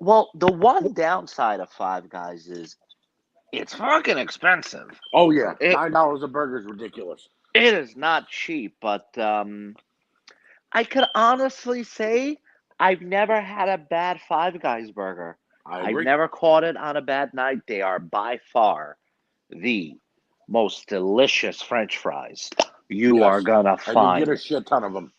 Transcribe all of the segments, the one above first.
Well, the one downside of Five Guys is it's fucking expensive. Oh yeah, It $9 a burger is ridiculous. it is not cheap, but I could honestly say I've never had a bad Five Guys burger. I I've agree. never caught it on a bad night. They are by far the most delicious French fries you are Yes, gonna and you get find a shit ton of them.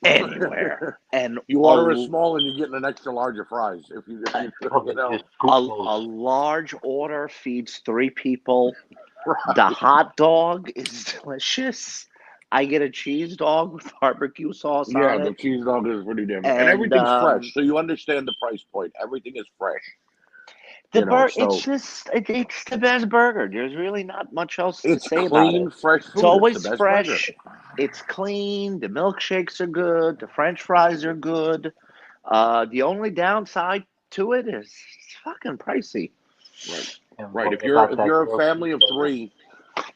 anywhere. And You order a small, and you're getting an extra large of fries. If you Well, you they know, just scoop a those. large order feeds 3 people. right. The hot dog is delicious. I get a cheese dog with barbecue sauce Yeah, on the it. cheese dog is pretty damn, and And everything's fresh, so you understand the price point. Everything is fresh, it's So just it's the best burger. There's really not much else to it's say about clean, it. fresh It's food. It's the always best burger. fresh. It's clean. The milkshakes are good. The French fries are good. The only downside to it is it's fucking pricey. Right, And right. what about If that you're a grilled family of cheeseburger? three,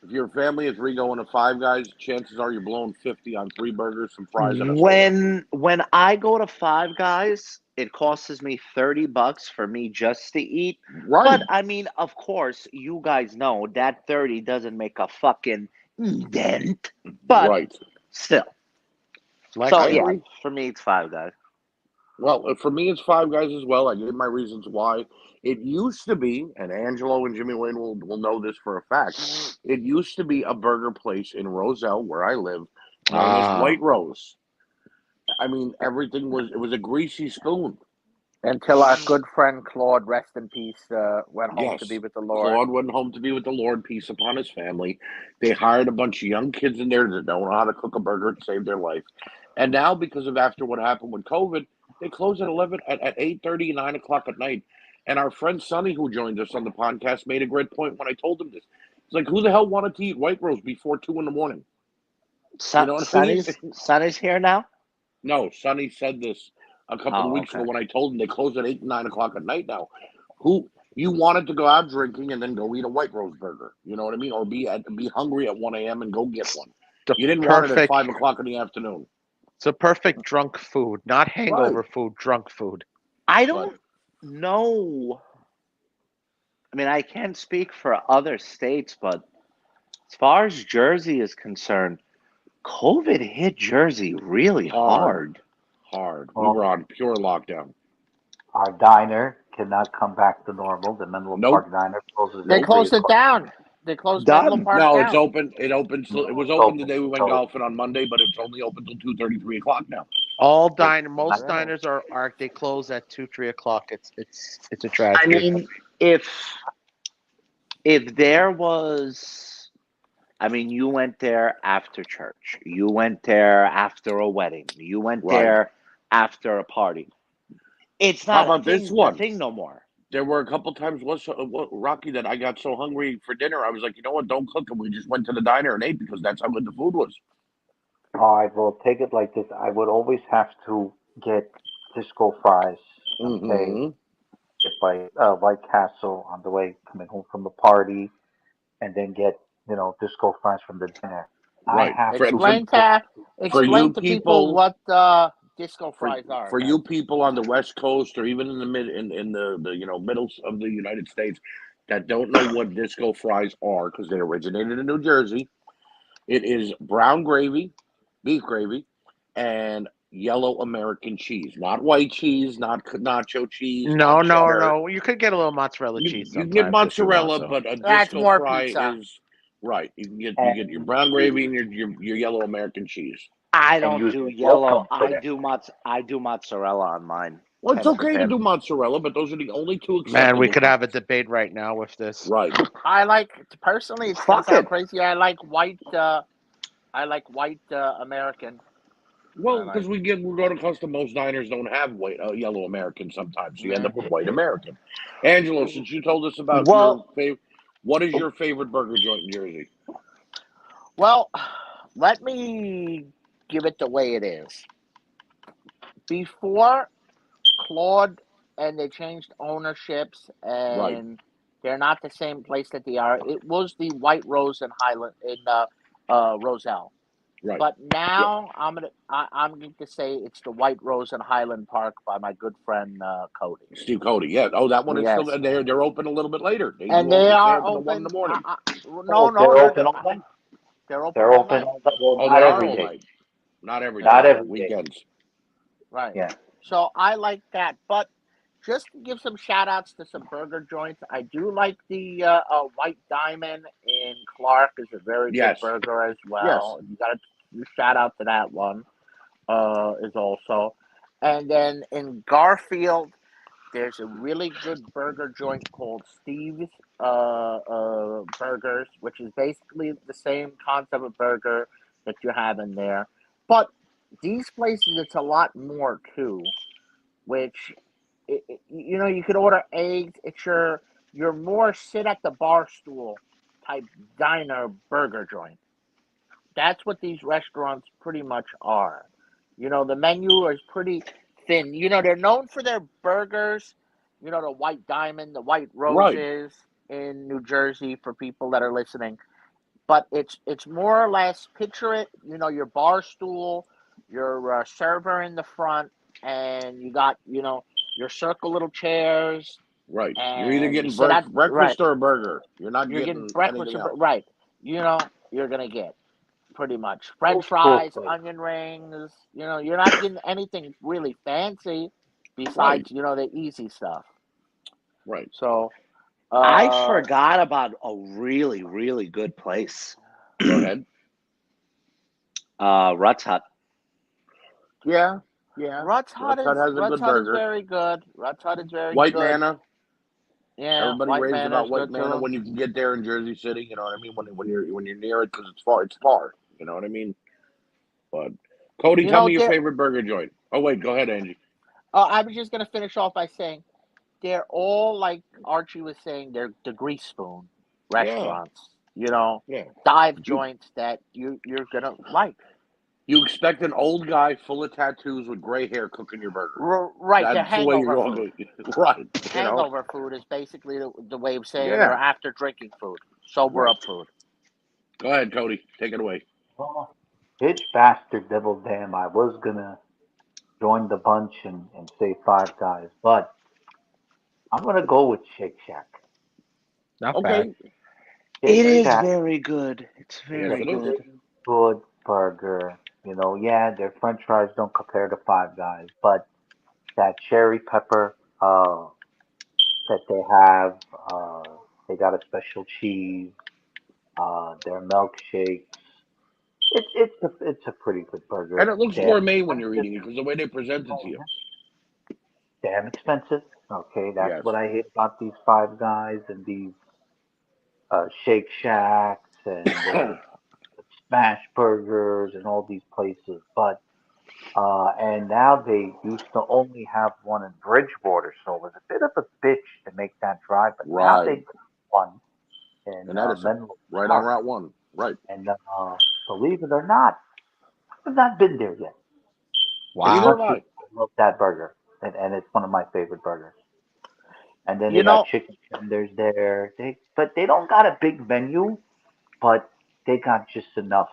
if you're a family of three going to Five Guys, chances are you're blowing 50 on 3 burgers, some fries, and a soda. When I go to Five Guys, it costs me $30 for me just to eat. Right, But I mean, of course, you guys know that 30 doesn't make a fucking dent. But right. still. Like So I yeah, agree. for me it's Five Guys. Well, for me, it's Five Guys as well. I gave my reasons why. It used to be, and Angelo and Jimmy Wayne will know this for a fact. It used to be a burger place in Roselle, where I live, known as Ah, White Rose. I mean, everything was it was a greasy spoon. Until our good friend Claude, rest in peace, went home to be Yes, with the Lord. Claude went home to be with the Lord, peace upon his family. They hired a bunch of young kids in there that don't know how to cook a burger to save their life. And now, because of after what happened with COVID, they close at 11 at 8:30, 9 o'clock at night. And our friend Sonny, who joined us on the podcast, made a great point when I told him this. He's like, "Who the hell wanted to eat White Rose before 2 in the morning?" You know what I mean? Sonny's here now? No, Sonny said this a couple of Oh, weeks ago okay. when I told him they close at 8 and 9 o'clock at night now. Who you wanted to go out drinking and then go eat a White Rose burger? You know what I mean? Or be hungry at 1 a.m. and go get one. the You didn't want it at perfect. 5 o'clock in the afternoon. It's a perfect drunk food, not Right, hangover food, drunk food. I right. don't know. I mean, I can't speak for other states, but as far as Jersey is concerned, COVID hit Jersey really Hard, hard. hard. We Well, were on pure lockdown. our diner cannot come back to normal. The Menlo Nope, Park diner closes They at nope. 3 closed it o'clock. down. They closed Menlo Done. Park No, it's down. open. It opened. It No, was it's open the open. day we went So golfing on Monday, but it's only open till 2:30, 3 o'clock now. Most I, Really? diners are they close at 2, 3 o'clock. It's a I tragedy. mean, if there was, I mean, you went there after church, you went there after a wedding, you went Right. there after a party. It's How not about this a one? thing no more. There were a couple times Rocky that I got so hungry for dinner. I was like, you know what? Don't cook, and we just went to the diner and ate because that's how good the food was. I will take it like this. I would always have to get Disco fries, okay, Mm-hmm. get by White Castle on the way coming home from the party, and then get Disco fries from the dinner. I Right. have to Explain get to For you explain to people people, what disco for fries are, for guys. you people on the West Coast or even in the in the middle of the United States that don't know what disco fries are because they originated in New Jersey, it is brown gravy, beef gravy, and yellow American cheese, not white cheese, not nacho cheese, not No. cheddar. You could get a little mozzarella You cheese can get sometimes if you want mozzarella, to. but a That's disco more fry pizza. is right. You get your and brown gravy and your yellow American cheese. I and don't use do your yellow. welcome for that. I do mozzarella on mine. Well, it's 10 for okay to 10. do mozzarella, but those are the only two Man, we acceptable could have a kinds. debate right now with this. Right. I like personally. It's gonna Fuck sound it. crazy. I like white. I like white American. I Well, like. because we go to custom, most diners don't have white yellow American sometimes, so you end Nah. up with white American. Angelo, since you told us about your Well, favorite, what is your favorite burger joint in Jersey? Well, let me give it the way it is. Before Claude and they changed ownerships Right. and they're not the same place that they are. It was the White Rose in Highland in Roselle. Right. But now I'm going to say it's the White Rose in Highland Park by my good friend Cody. Steve Cody. Yeah. Oh, that one is Yes. still. They're open a little bit later. They And do they open, are open to 1 in open. the morning. No, they're they're open all night. they're open They're all open night. all night. Well, Oh, not they are every all day. night. Not every day. Not no, every day. weekends. Right. Yeah. So I like that. But just to give some shout outs to some burger joints, I do like the White Diamond in Clark is a very Yes. good burger as well. You got to shout out to that one. Is also. And then in Garfield, there's a really good burger joint called Steve's Burgers, which is basically the same concept of burger that you have in there. But these places, it's a lot more too, which, you could order eggs. It's your more sit at the bar stool type diner burger joint. That's what these restaurants pretty much are. The menu is pretty thin. They're known for their burgers. The White Diamond, the White Right. Roses in New Jersey for people that are listening. But it's more or less picture it. Your bar stool, your server in the front, and you got your circle little chairs, Right. You're either and you getting sit at breakfast or a burger. You're not You're getting getting breakfast, anything else. right? You're gonna get pretty much French Old school fries, place. onion rings. You're not getting anything really fancy besides Right. the easy stuff. Right. So I forgot about a really, really good place. Go ahead. Rutt's Hut. Yeah. Rutt's Hut Rutt's Hut has a Rutt's good Hut is burger. very good. Rutt's Hut is very White good. Manna. Yeah, Everybody White raves Manna about is White good Manna too. when you can get there in Jersey City. You know what I mean? When you're near it because it's far. It's far. You know what I mean? But Cody, tell me your favorite burger joint. Oh wait, go ahead, Angie. I was just gonna finish off by saying they're all like Archie was saying. They're the grease spoon restaurants. Yeah. Dive You joints that you're gonna like. you expect an old guy full of tattoos with gray hair cooking your burger. Right, the That's the way you're hangover all food. going. Right. Hangover food is basically the way of saying, or Yeah. after drinking food, sober Right. up food. Go ahead, Cody. Take it away. Oh, bitch bastard devil damn. I was gonna join the bunch and say Five Guys, but I'm gonna go with Shake Shack. Not bad. Okay. It Shake is Shack very good. It's Yes, very it is. good. good burger. Yeah, their French fries don't compare to Five Guys, but that cherry pepper that they have, they got a special cheese, their milkshakes. It's a pretty good burger. And it looks Damn gourmet when you're expensive. eating it because the way they present it to Oh, you. yeah. Damn expensive. Okay, that's Yes. what I hate about these Five Guys and these Shake Shacks and Smash Burgers and all these places. But and now they used to only have one in Bridgewater, so it was a bit of a bitch to make that drive. But now they Right. got one in In Edison. Menlo Right on Park, Route 1. Right. and believe it or not, I've not been there yet. Neither Wow. have I. I love that burger, and it's one of my favorite burgers. And then You they got know, chicken tenders there. But they don't got a big menu, but they got just enough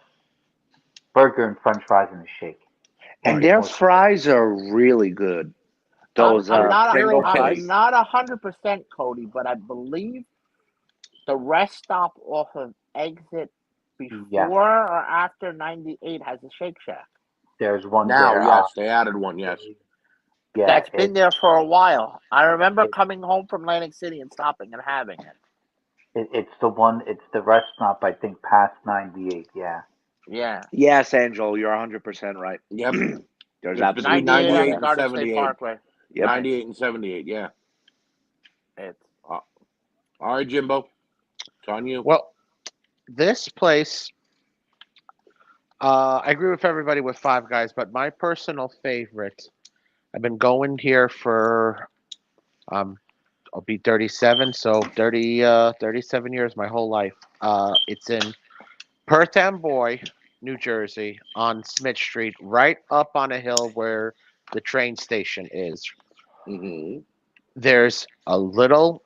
burger and French fries and a shake. Can't And get their more. fries are really good. Those I'm They're not Pringle Pringle fries. I'm not 100% Cody, but I believe the rest stop off of exit Yeah, before or after 98 has a Shake Shack. there's one Now, there. yes, they added one. Yes. Yeah, That's been there for a while. I remember it, coming home from Atlantic City and stopping and having it. it's the one. It's the rest stop. I think past 98. Yeah. Yeah. Yes, Angel, you're 100% right. Yep. There's It's between absolutely 98 one on 98 there. and Garden State 78. Parkway. Yep. 98 and 78. Yeah. It's All right, Jimbo. It's on you. Well, this place, I agree with everybody with Five Guys, but my personal favorite, I've been going here for, I'll be 37, so 37 years, my whole life. It's in Perth Amboy, New Jersey, on Smith Street, right up on a hill where the train station is. Mm-hmm. There's a little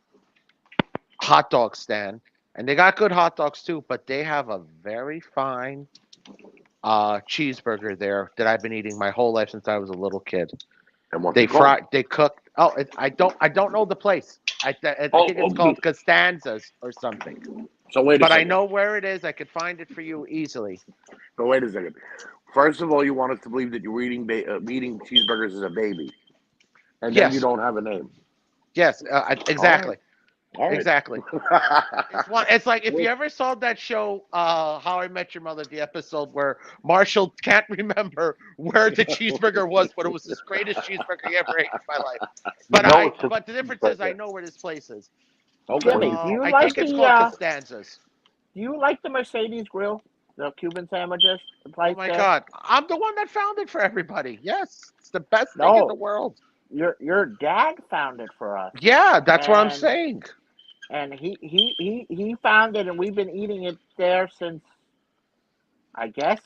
hot dog stand, and they got good hot dogs too, but they have a very fine cheeseburger there that I've been eating my whole life since I was a little kid. And what's They it called? they cook. Oh, I don't know the place. I think it's called Costanza's or something. So wait a But I second. know where it is. I could find it for you easily. So wait a second. First of all, you want us to believe that you were eating cheeseburgers as a baby, and then you Yes, don't have a name. yes, exactly, All right. exactly. It's like if you ever saw that show, How I Met Your Mother, the episode where Marshall can't remember where the cheeseburger was, but it was the greatest cheeseburger he ever ate in my life. But You know it's a but the difference is I cheeseburger. know where this place is. Okay. Jimmy, Well, do you I like think it's the called Costanza's. do you like the Mercedes Grill, the Cuban sandwiches, the Oh place my there? God, I'm the one that found it for everybody. Yes, it's the best thing in the No, world. your dad found it for us, Yeah, that's what I'm and saying. he found it, and we've been eating it there since I guess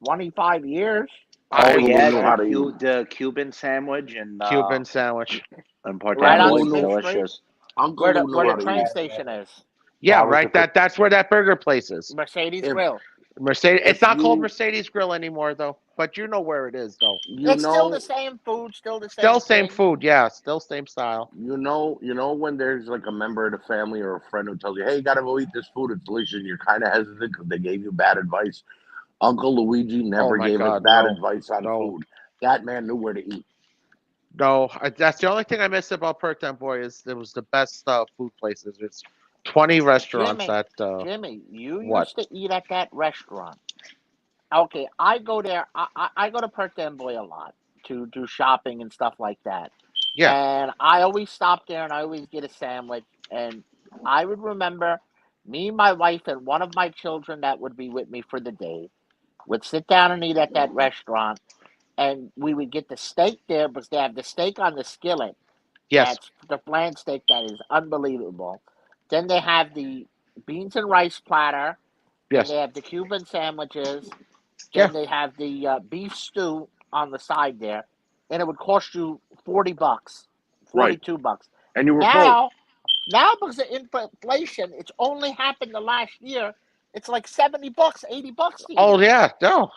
25 years. Oh I Uncle yeah, knew how to eat. the Cuban sandwich Cuban sandwich. in Port Right on Uncle Amboy is Lou Smith Street, delicious. Uncle Lou where knew the how to train eat. station is. Yeah, that was a right. good. That's where that burger place is. Mercedes If Grill. Mercedes. It's if not called you Mercedes Grill anymore though, but you know where it is though. you It's still the know same food, still the Still same same thing. food. Yeah, still same style. you know when there's like a member of the family or a friend who tells you, "Hey, you gotta go eat this food. It's delicious." And you're kind of hesitant because they gave you bad advice. Uncle Luigi Oh never my gave us God, bad no, advice on no, food. That man knew where to eat. no. That's the only thing I miss about Perktown Boy is it was the best food places. It's 20 restaurants Jimmy, at Jimmy, you what? used to eat at that restaurant. Okay, I go there. I go to Perth Amboy a lot to do shopping and stuff like that. Yeah. And I always stop there and I always get a sandwich. And I would remember me, my wife, and one of my children that would be with me for the day would sit down and eat at that restaurant. And we would get the steak there because they have the steak on the skillet. Yes. That's the flan steak that is unbelievable. Then they have the beans and rice platter. Then Yes. they have the Cuban sandwiches. Yeah. Then they have the beef stew on the side there, and it would cost you $40, Right. $42. And you were full. Now because of inflation, it's only happened the last year. It's like $70, $80 to Oh eat. yeah. No.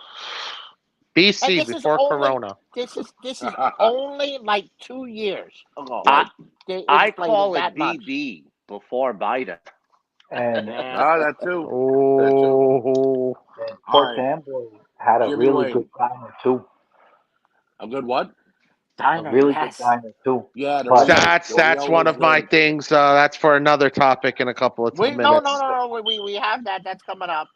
And BC before Corona. this is only like 2 years ago. I They I inflated call it that much. BB before Biden. And Yeah. That too. Oh. Port All right. Amboy had a Jimmy really Wayne. good diner too. A good what? A Diner, really yes. good diner too. Yeah, the But Rio. That's one of my things. That's for another topic in a couple of minutes. No. We have that. That's coming up.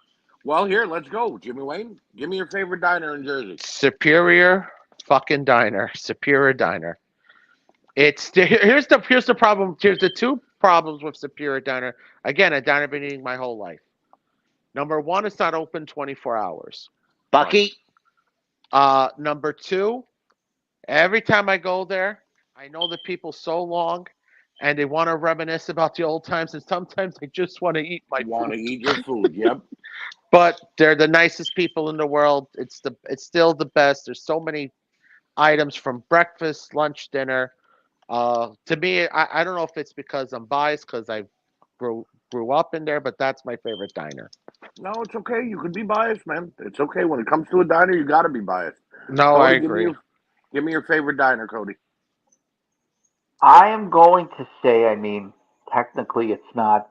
Well, here, let's go. Jimmy Wayne, give me your favorite diner in Jersey. Superior fucking diner. Superior diner. Here's the problem. Here's the two problems with Superior Diner. Again, a diner I've been eating my whole life. Number one, it's not open 24 hours. Bucky, Number two, every time I go there, I know the people so long, and they want to reminisce about the old times, and sometimes they just want to eat my Want to food. eat your food? Yep. But they're the nicest people in the world. It's still the best. There's so many items from breakfast, lunch, dinner. To me, I don't know if it's because I'm biased because I grew up in there, but that's my favorite diner. No, it's okay. You could be biased, man. It's okay. When it comes to a diner, you got to be biased. No, Cody, I agree. give me your favorite diner, Cody. I am going to say, I mean, technically it's not,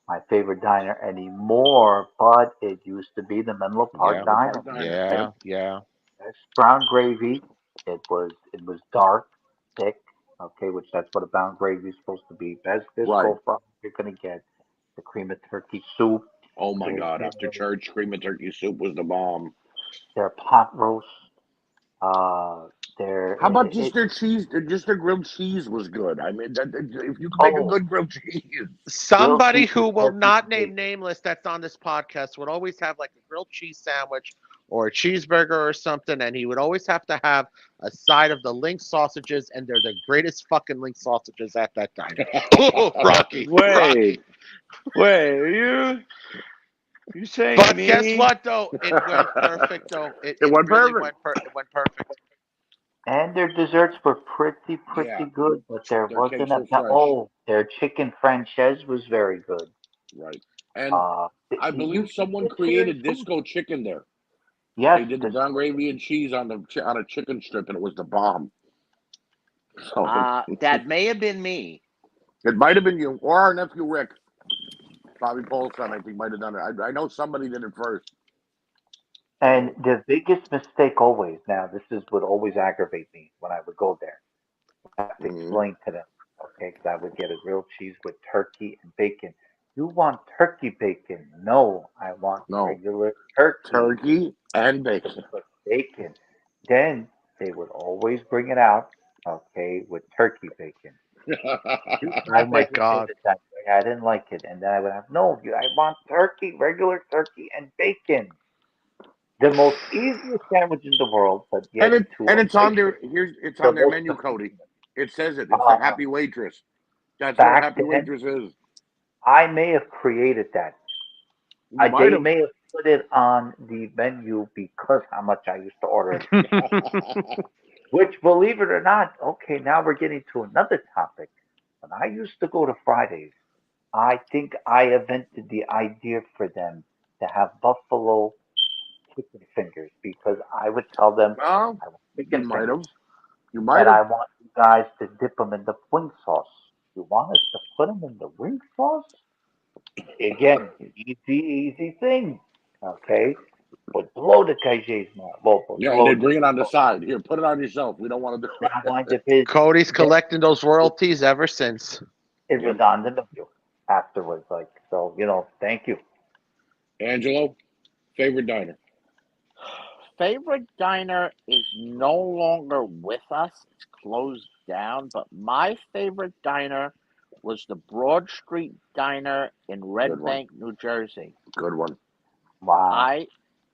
my favorite diner anymore, but it used to be the Menlo Park Yeah. Diner. Yeah, yeah. That's brown gravy. It was dark, thick. Okay, which that's what a brown gravy is supposed to be. Best Right. disco from you're gonna get the cream of turkey soup. Oh my Their God! After church, cream of turkey soup was the bomb. their pot roast. Uh, their How about it, just it, their cheese? Just their grilled cheese was good. I mean, if you can make a oh, good grilled cheese, Somebody cheese who with will turkey not name bacon. nameless that's on this podcast would always have like a grilled cheese sandwich or a cheeseburger or something, and he would always have to have a side of the link sausages, and they're the greatest fucking link sausages at that diner. Rocky. wait, you saying But me? guess what though? It went perfect though. It went really perfect. it went perfect. And their desserts were pretty Yeah. good, but there Their cakes wasn't a were fresh. their chicken franchise was very good. Right. And Uh, I believe someone created disco chicken there. Yes, They did the this, brown gravy and cheese on on a chicken strip, and it was the bomb. So That may have been me. it might have been you or our nephew Rick, Bobby Paulson. I think might have done it. I know somebody did it first. and So the biggest mistake always. Now, this is would always aggravate me when I would go there. I have to mhm. explain to them, okay? Because I would get a grilled cheese with turkey and bacon. You want turkey bacon? No, I want No regular turkey turkey and with bacon. bacon. Then they would always bring it out, okay, with turkey bacon. I Oh my never made God. it that way. I didn't like it, and then I would have no. I want turkey, regular turkey and bacon. The most easiest sandwich in the world, but and yet it to and it's on avoid their it, it's the on their most menu, Cody. convenient. It says it. It's the Uh, happy waitress. That's what a back happy then, waitress is. I may have created that. You might They have. may have put it on the menu because how much I used to order it. Which, believe it or not, okay, now we're getting to another topic. When I used to go to Fridays, I think I invented the idea for them to have buffalo chicken fingers because I would tell them Well, I want you chicken might have. fingers You might and have. I want you guys to dip them in the wing sauce. You want us to put them in the wing sauce? Again, easy thing. Okay? But blow the KJ's more. Yeah, and Blow they the bring it on the side. Here, put it on yourself. We don't want to do now it. mind if it Cody's then collecting those royalties ever since. it was Yep. on the menu afterwards. Like so, thank you. Angelo, favorite diner. Favorite diner is no longer with us. It's closed down. But my favorite diner was the Broad Street Diner in Good Red one. Bank, New Jersey. Good one. Wow. I,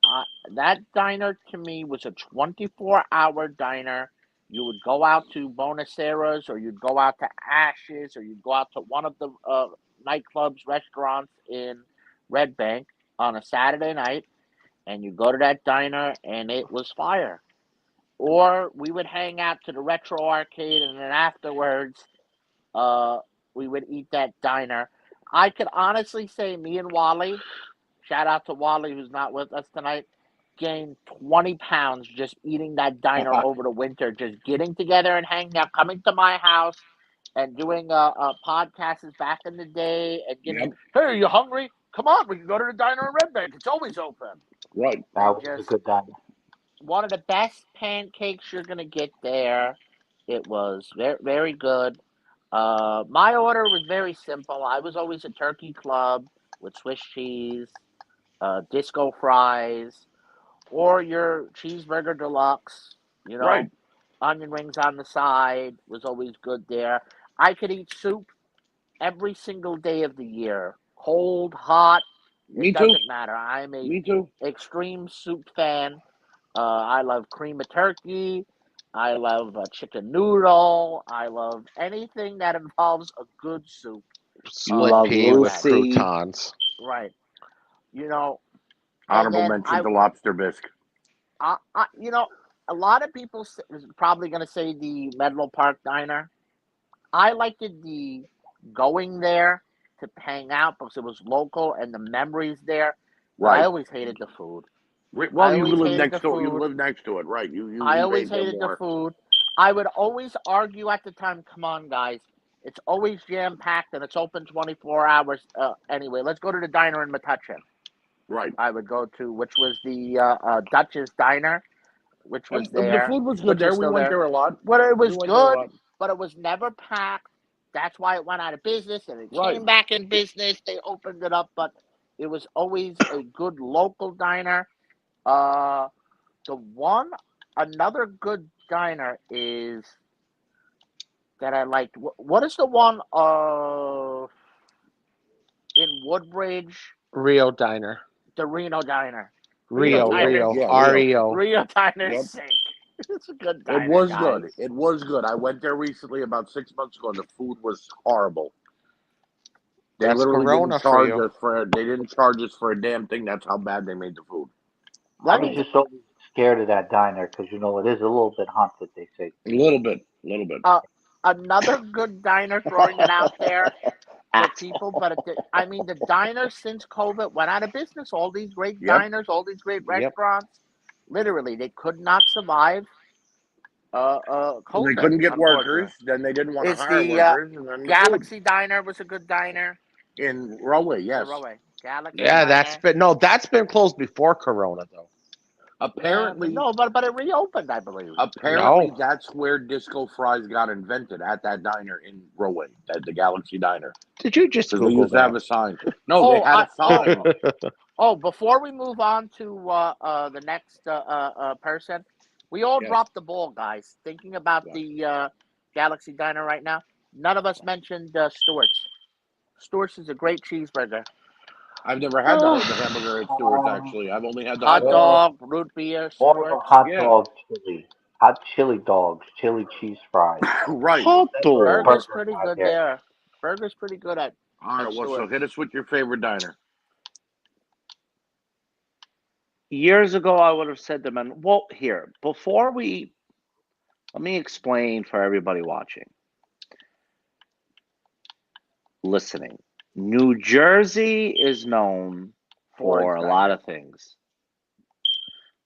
I that diner to me was a 24-hour diner. You would go out to Bonacera's, or you'd go out to Ashes, or you'd go out to one of the nightclubs, restaurants in Red Bank on a Saturday night, and you go to that diner, and it was fire. Or we would hang out to the retro arcade, and then afterwards, uh, we would eat that diner. I could honestly say, me and Wally, shout out to Wally who's not with us tonight, gained 20 pounds just eating that diner over the winter, just getting together and hanging out, coming to my house and doing podcasts back in the day and getting, Yep. hey, are you hungry? Come on, we can go to the diner in Red Bank. It's always open. Right. That And was a just good diner. one of the best pancakes you're going to get there. It was very good. My order was very simple. I was always a turkey club with Swiss cheese, disco fries, or your cheeseburger deluxe. You Right. know, onion rings on the side was always good there. I could eat soup every single day of the year, cold, hot. It Me too. doesn't matter. I'm a Me too. extreme soup fan. I love cream of turkey. I love chicken noodle. I love anything that involves a good soup. You Split love I'm pea all with that. Lucy. croutons. Right. You know, and Honorable then mention to lobster bisque. you know, a lot of people is probably going to say the Menlo Park Diner. I liked the going there to hang out because it was local and the memories there. But I Right. always hated the food. Well, I you always live hated the next door. You food. live next to it, right? I You always ate there hated the more. food. I would always argue at the time, come on, guys. It's always jam packed and it's open 24 hours. Anyway, let's go to the diner in Metuchen. Right. I would go to, which was the Dutch's Diner, which was The there, food was good which is there. We still went there. there a lot. But it We was went there a good, lot. but it was never packed. That's why it went out of business and it Right. came back in business. They opened it up, but it was always a good local diner. Uh, the one, another good diner is that I liked. What is the one in Woodbridge? Rio Diner. The Reno Diner. Reno Rio, Rio. Diner's Rio, Yeah, sick. Rio. REO. Rio Diner's Yep. sick. It's a good It diner, was guys. good. It was good. I went there recently about 6 months ago, and the food was horrible. They That's literally didn't Corona for charge you. us for. They didn't charge us for a damn thing. That's how bad they made the food. I Let was me just always scared of that diner because it is a little bit haunted. They say. A little bit. A little bit. another good diner, throwing it out there for people. But I mean, the diners since COVID went out of business. All these great Yep. diners, all these great Yep. restaurants. literally, they could not survive They COVID. couldn't get Unfortunately, workers, then they didn't want to it's hire the workers, and then the food. Galaxy Diner was a good diner. In Rahway, The yes. Rahway Galaxy Yeah, Diner. that's been closed before Corona though. Apparently, but it reopened, I believe. apparently No. that's where disco fries got invented, at that diner in Rahway, at the Galaxy Diner. Did you just Because they Google used to have that? a sign. No, they had a sign. Oh, before we move on to the next person, we all Yes. dropped the ball, guys. Thinking about Yes. the Galaxy Diner right now, none of us mentioned Stewart's. Stewart's is a great cheeseburger. I've never had the hamburger at Stewart's, actually. I've only had the Hot hot dog. dog, root beer, More of a Stewart's. hot Yeah. dog chili. Hot chili dogs, chili cheese fries. Right. Hot dog. Burger's Burger pretty out good there. there. Burger's pretty good at All right, well, so Stewart's. hit us with your favorite diner. Years ago, I would have said to them, well, here, before we, let me explain for everybody watching, listening. New Jersey is known for a lot of things.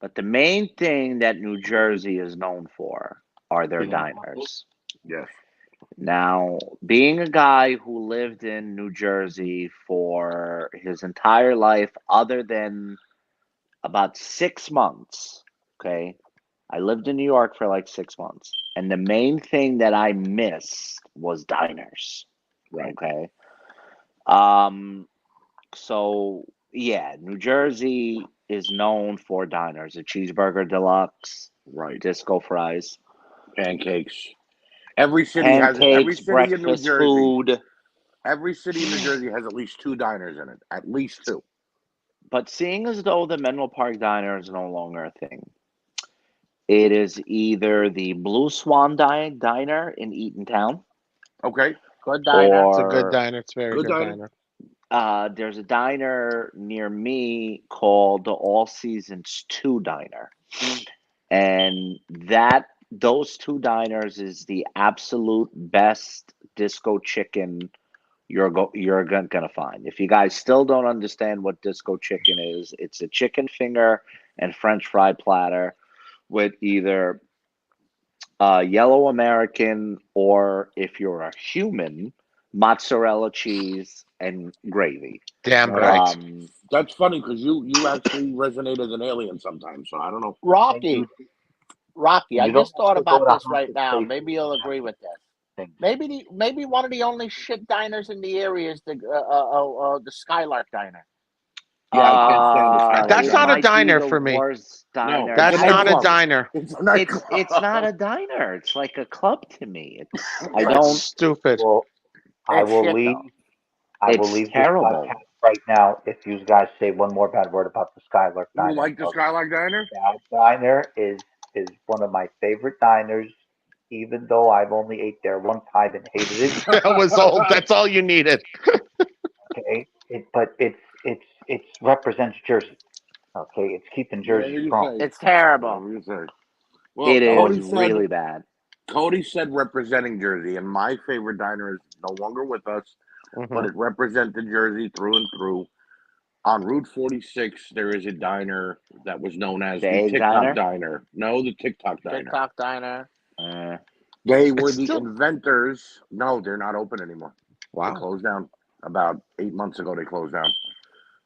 But the main thing that New Jersey is known for are their diners. Yes. Now, being a guy who lived in New Jersey for his entire life, other than about 6 months, okay? I lived in New York for like 6 months. And the main thing that I missed was diners. Right. Okay. So yeah, New Jersey is known for diners, a cheeseburger deluxe, Right. disco fries, Pancakes. Every city has every pancakes, city in New breakfast Jersey. food. Every city in New Jersey has at least 2 diners in it. At least 2. But seeing as though the Menlo Park Diner is no longer a thing, it is either the Blue Swan Diner in Eatontown, Okay. Good diner. It's a good or diner. It's a very Good good diner. diner. there's a diner near me called the All Seasons 2 Diner. And those 2 diners is the absolute best disco chicken you're gonna find. If you guys still don't understand what disco chicken is, it's a chicken finger and French fry platter with either yellow American, or if you're a human, mozzarella cheese and gravy. Damn Right. right. That's funny because you actually resonate as an alien sometimes, so I don't know. Rocky, I You don't just thought have to go about to this right haunted now. places Maybe you'll to agree with this. think. Maybe one of the only shit diners in the area is the Skylark Diner. Yeah, I can't stand the Skylark That's It not a might be diner the for me. worst diner. That's It's a not a nightclub. diner. It's a It's nightclub. not a diner. It's like a club to me. It's I Right. That's don't. stupid. Well, I It's will shit, leave. though. I will It's leave this terrible. podcast right now if you guys say one more bad word about the Skylark You Diner. like the Skylark Diner? That diner is one of my favorite diners, even though I've only ate there one time and hated it. That was all. That's all you needed. Okay, but it's represents Jersey. Okay, it's keeping Jersey Whatever you strong. say. It's terrible. Whatever you say. Well, It Cody is said really bad. Cody said representing Jersey, and my favorite diner is no longer with us, but it represented Jersey through and through. On Route 46, there is a diner that was known as The the Egg TikTok Diner? Diner. No, the TikTok Diner. TikTok Diner. They were It's the still- inventors. No, they're not open anymore. They Wow. closed down. About 8 months ago, they closed down.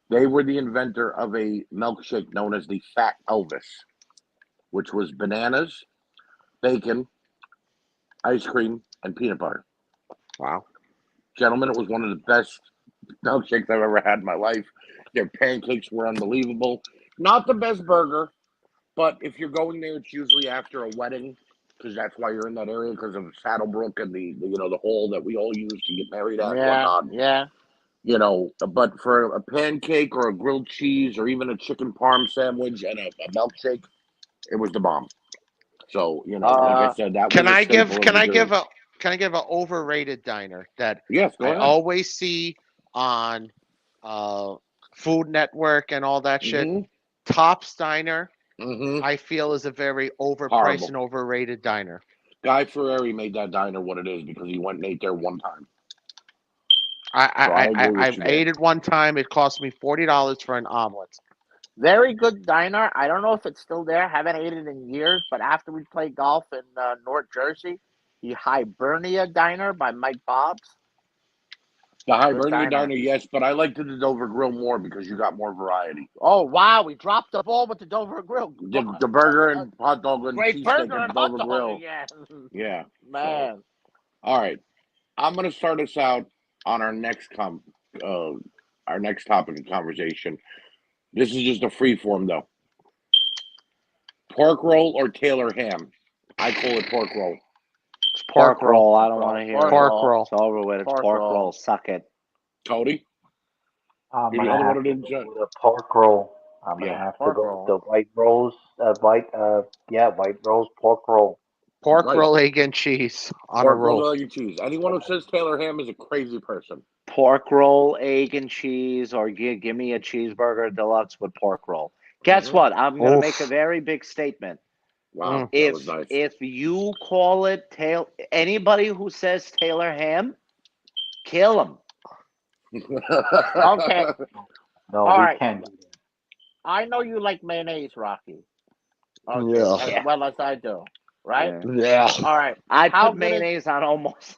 They were the inventor of a milkshake known as the Fat Elvis, which was bananas, bacon, ice cream, and peanut butter. Wow. Gentlemen, it was one of the best milkshakes I've ever had in my life. Their pancakes were unbelievable. Not the best burger, but if you're going there, it's usually after a wedding, because that's why you're in that area, because of Saddlebrook and the hall that we all use to get married at and whatnot. Yeah. But for a pancake or a grilled cheese or even a chicken parm sandwich and a milkshake, it was the bomb. So, like I said, that Can was a I give? staple of Can New I give Jersey. a? Can I give an overrated diner that Yes, go I ahead. always see on Food Network and all that shit? Mhm. Tops Diner, Mhm. I feel, is a very overpriced Horrible. and overrated diner. Guy Fieri made that diner what it is because he went and ate there one time. I agree with I you there. ate it one time. It cost me $40 for an omelet. Very good diner. I don't know if it's still there. Haven't ate it in years. But after we played golf in North Jersey, the Hibernia Diner by Mike Bob's. The Good Hibernia diner. Diner, yes, but I like the Dover Grill more because you got more variety. Oh wow, we dropped the ball with the Dover Grill. The burger and hot dog and Great cheesesteak burger at and hot Dover dog Grill. again. Yeah. Man. All right. I'm gonna start us out on our next topic of conversation. This is just a free form though. Pork roll or Taylor ham? I call it pork roll. It's pork roll. I don't roll. want to hear Pork it. Pork roll. It's over with. It's Pork pork roll. roll. Suck it. Cody? I'm You're the gonna only have one to who didn't go ju- with a pork roll. I'm gonna Yeah. have to Pork go roll. with the white rose, white rose pork roll. Pork Right. roll, egg, and cheese on a Pork roll, roll. egg, and cheese. Anyone who says Taylor ham is a crazy person. Pork roll, egg and cheese, or give me a cheeseburger deluxe with pork roll. Guess Mhm. what? I'm gonna make a Oof. very big statement. Wow, that was nice. If you call it anybody who says Taylor ham, kill him. Okay. No, All we right. can't do that. I know you like mayonnaise, Rocky. Okay, Yeah. as Yeah. well as I do. Right? Yeah. All right. I How put good is- mayonnaise on almost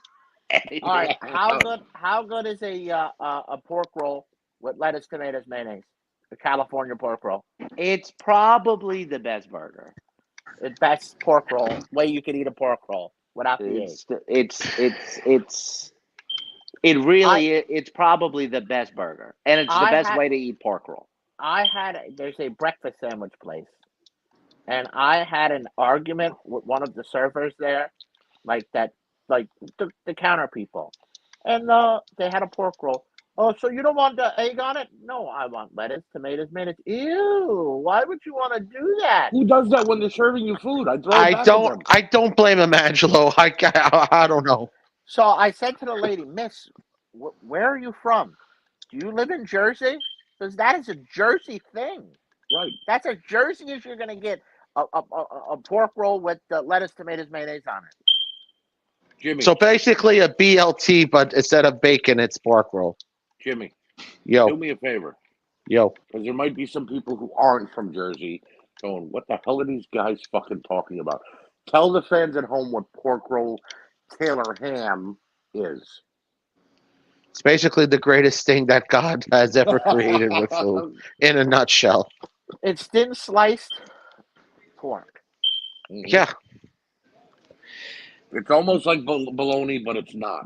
anything. All right. How good is a pork roll with lettuce, tomatoes, mayonnaise? The California pork roll. It's probably the best burger. The best pork roll way you could eat a pork roll without the egg. It's probably the best burger, and it's the best way to eat pork roll. There's a breakfast sandwich place, and I had an argument with one of the servers there, like the counter people, and they had a pork roll. Oh, so you don't want the egg on it? No, I want lettuce, tomatoes, mayonnaise. Ew! Why would you want to do that? Who does that when they're serving you food? I throw it back at them. I don't blame him, Angelo. I don't know. So I said to the lady, Miss, where are you from? Do you live in Jersey? Because that is a Jersey thing. Right. That's as Jersey as you're going to get a pork roll with lettuce, tomatoes, mayonnaise on it. Jimmy. So basically a BLT, but instead of bacon, it's pork roll. Jimmy, do Yo, me a favor. yo. Because there might be some people who aren't from Jersey going, what the hell are these guys fucking talking about? Tell the fans at home what pork roll Taylor ham is. It's basically the greatest thing that God has ever created with food, in a nutshell. It's thin sliced pork. Yeah. It's almost like bologna, but it's not.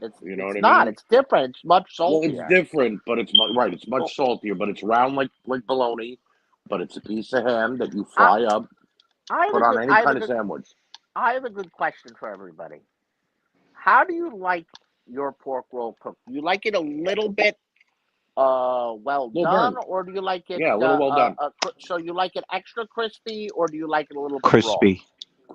It's You know it's what I not. mean? It's different. It's much Well, saltier. it's different, but it's right. It's much saltier, but it's round like bologna, but it's a piece of ham that you fry up, I have put a on good- any I have a kind of good- sandwich. I have a good question for everybody. How do you like your pork roll cooked? Do you like it a little bit well Little done, burnt. or do you like it Yeah, a little well done. so you like it extra crispy, or do you like it a little bit raw?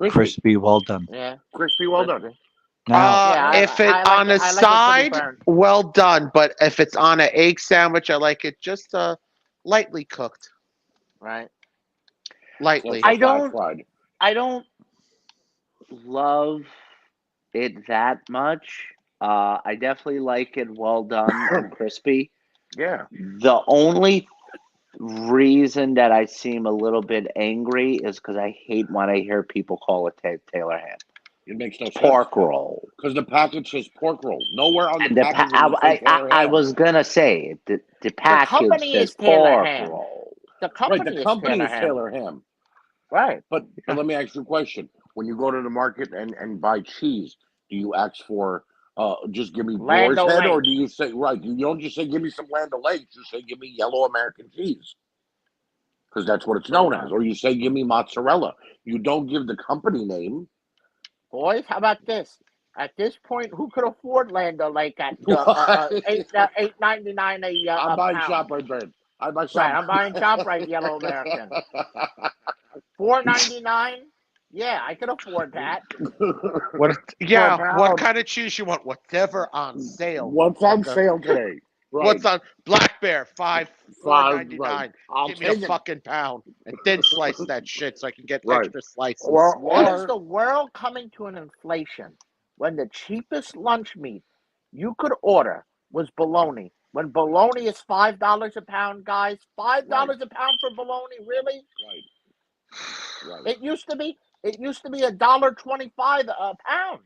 Crispy, well done. Yeah, crispy, well done. crispy. Now, Yeah, If it I like on it- a I like it pretty side, burnt. well done. But if it's on an egg sandwich, I like it just lightly cooked. Right. Lightly. So I it's flat don't- fried. I don't love it that much. I definitely like it well done and crispy. Yeah. The only reason that I seem a little bit angry is because I hate when I hear people call it Taylor ham. It makes no sense. Pork roll. Because the package says pork roll. Nowhere on the And package does it say Taylor I ham. was gonna say the package company says is Taylor pork ham. roll. The company, Right, the company is ham. Taylor ham. Right. But let me ask you a question. When you go to the market and buy cheese, do you ask for just give me Land boar's head, O'Lakes. or do you say you don't just say give me some Land O'Lakes, you say give me yellow American cheese, because that's what it's known as, or you say give me mozzarella. You don't give the company name. Boys, how about this? At this point, who could afford Land O'Lakes at What? $8.99 a I'm buying pound? ShopRite bread. I buy Right, I'm buying ShopRite Yellow American. $4.99. Yeah, I could afford that. What? Yeah. For a What pound. kind of cheese you want? Whatever on sale. What's on motherfucker. sale today? Right. What's on Black Bear? $4.99. Right. I'll Give me a take it. fucking pound and thin slice that shit so I can get Right. extra slices. What is Or the world coming to an inflation when the cheapest lunch meat you could order was bologna, When bologna is $5 a pound, guys. $5 Right. a pound for bologna, really? Right. It used to be $1.25 a pound.